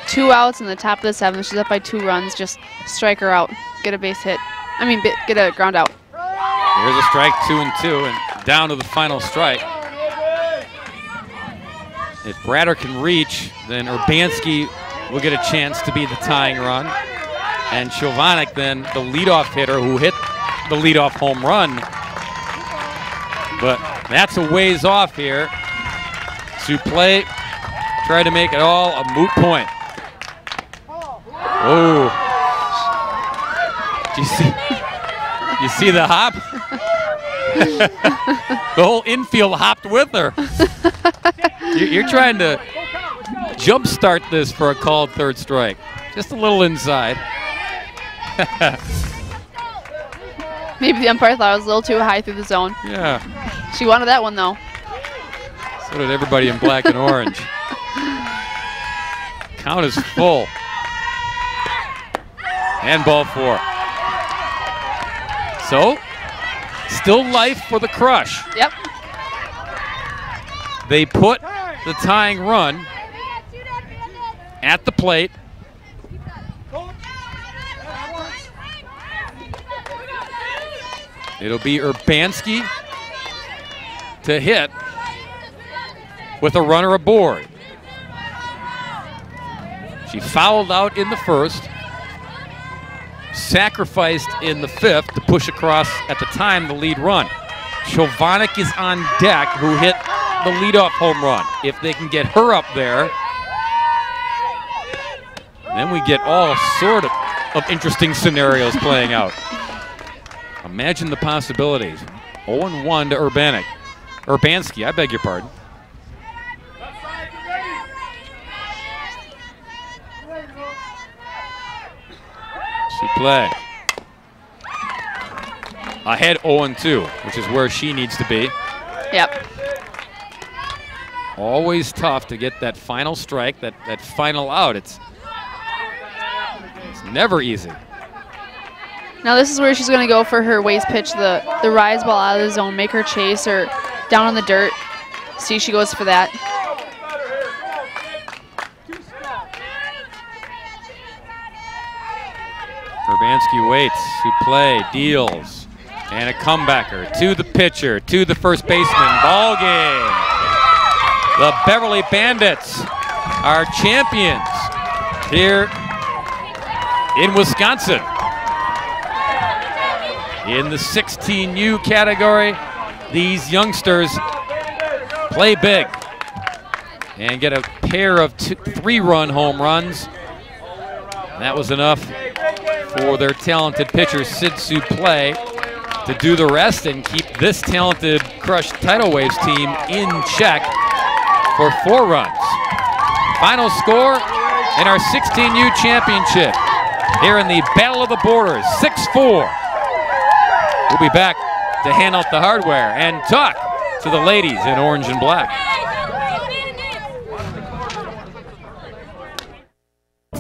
2 outs in the top of the 7th. She's up by 2 runs. Just strike her out. Get a base hit. I mean, get a ground out. Here's a strike, 2-2, and down to the final strike. If Bratter can reach, then Urbanski will get a chance to be the tying run. And Chovanec, then the leadoff hitter who hit the leadoff home run. But that's a ways off here. Supley tried to make it all a moot point. Oh. Do you see the hop? The whole infield hopped with her. You're trying to jumpstart this for a called third strike. Just a little inside. Maybe the umpire thought it was a little too high through the zone. Yeah. She wanted that one, though. So did everybody in black and orange. Count is full. And ball 4. So, still life for the Crush. Yep. They put the tying run at the plate. It'll be Urbanski to hit with a runner aboard. She fouled out in the first, sacrificed in the fifth to push across, at the time, the lead run. Chovanec is on deck, who hit the leadoff home run. If they can get her up there, then we get all sort of interesting scenarios playing out. Imagine the possibilities. 0-1 to Urbanski, I beg your pardon. She play. Ahead 0-2, which is where she needs to be. Yep. Always tough to get that final strike, that final out. It's never easy. Now this is where she's going to go for her waist pitch, the rise ball out of the zone, make her chase or down on the dirt. See, she goes for that. Urbanski waits, to play, deals, and a comebacker to the pitcher, to the first baseman. Ball game. The Beverly Bandits are champions here in Wisconsin. In the 16U category, these youngsters play big and get a pair of 3-run home runs. That was enough for their talented pitcher, Sid Suplay, to do the rest and keep this talented Crush Tidal Waves team in check for 4 runs. Final score in our 16U championship here in the Battle of the Borders, 6-4. We'll be back to hand out the hardware and talk to the ladies in orange and black.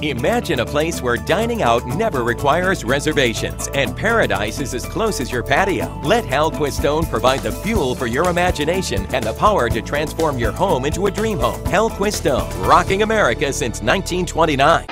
Imagine a place where dining out never requires reservations and paradise is as close as your patio. Let Hal Quistone provide the fuel for your imagination and the power to transform your home into a dream home. Hal Quistone, rocking America since 1929.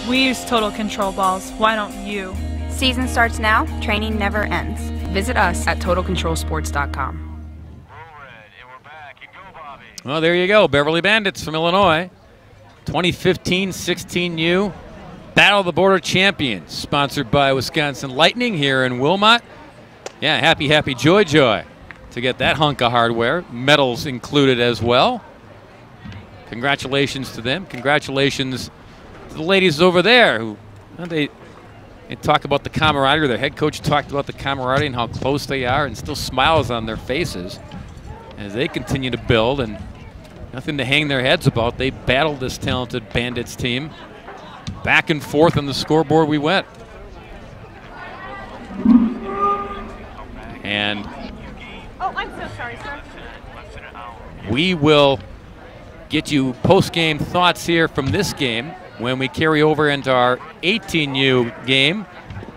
We use Total Control balls. Why don't you? Season starts now. Training never ends. Visit us at TotalControlSports.com. Well, there you go. Beverly Bandits from Illinois. 2015 16U Battle of the Border Champions, sponsored by Wisconsin Lightning here in Wilmot. Yeah, happy, joy to get that hunk of hardware. Medals included as well. Congratulations to them. Congratulations to the ladies over there who they talk about the camaraderie. Their head coach talked about the camaraderie and how close they are, and still smiles on their faces as they continue to build, and nothing to hang their heads about. They battled this talented Bandits team. Back and forth on the scoreboard we went. And I'm so sorry, sir. we will get you post-game thoughts here from this game when we carry over into our 18U game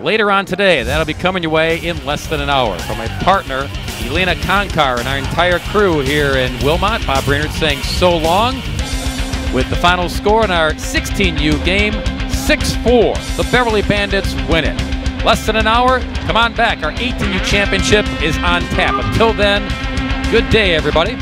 later on today. That'll be coming your way in less than an hour. From my partner, Elena Konkar, and our entire crew here in Wilmot, Bob Brainerd saying so long, with the final score in our 16U game, 6-4. The Beverly Bandits win it. Less than an hour, come on back. Our 18U championship is on tap. Until then, good day, everybody.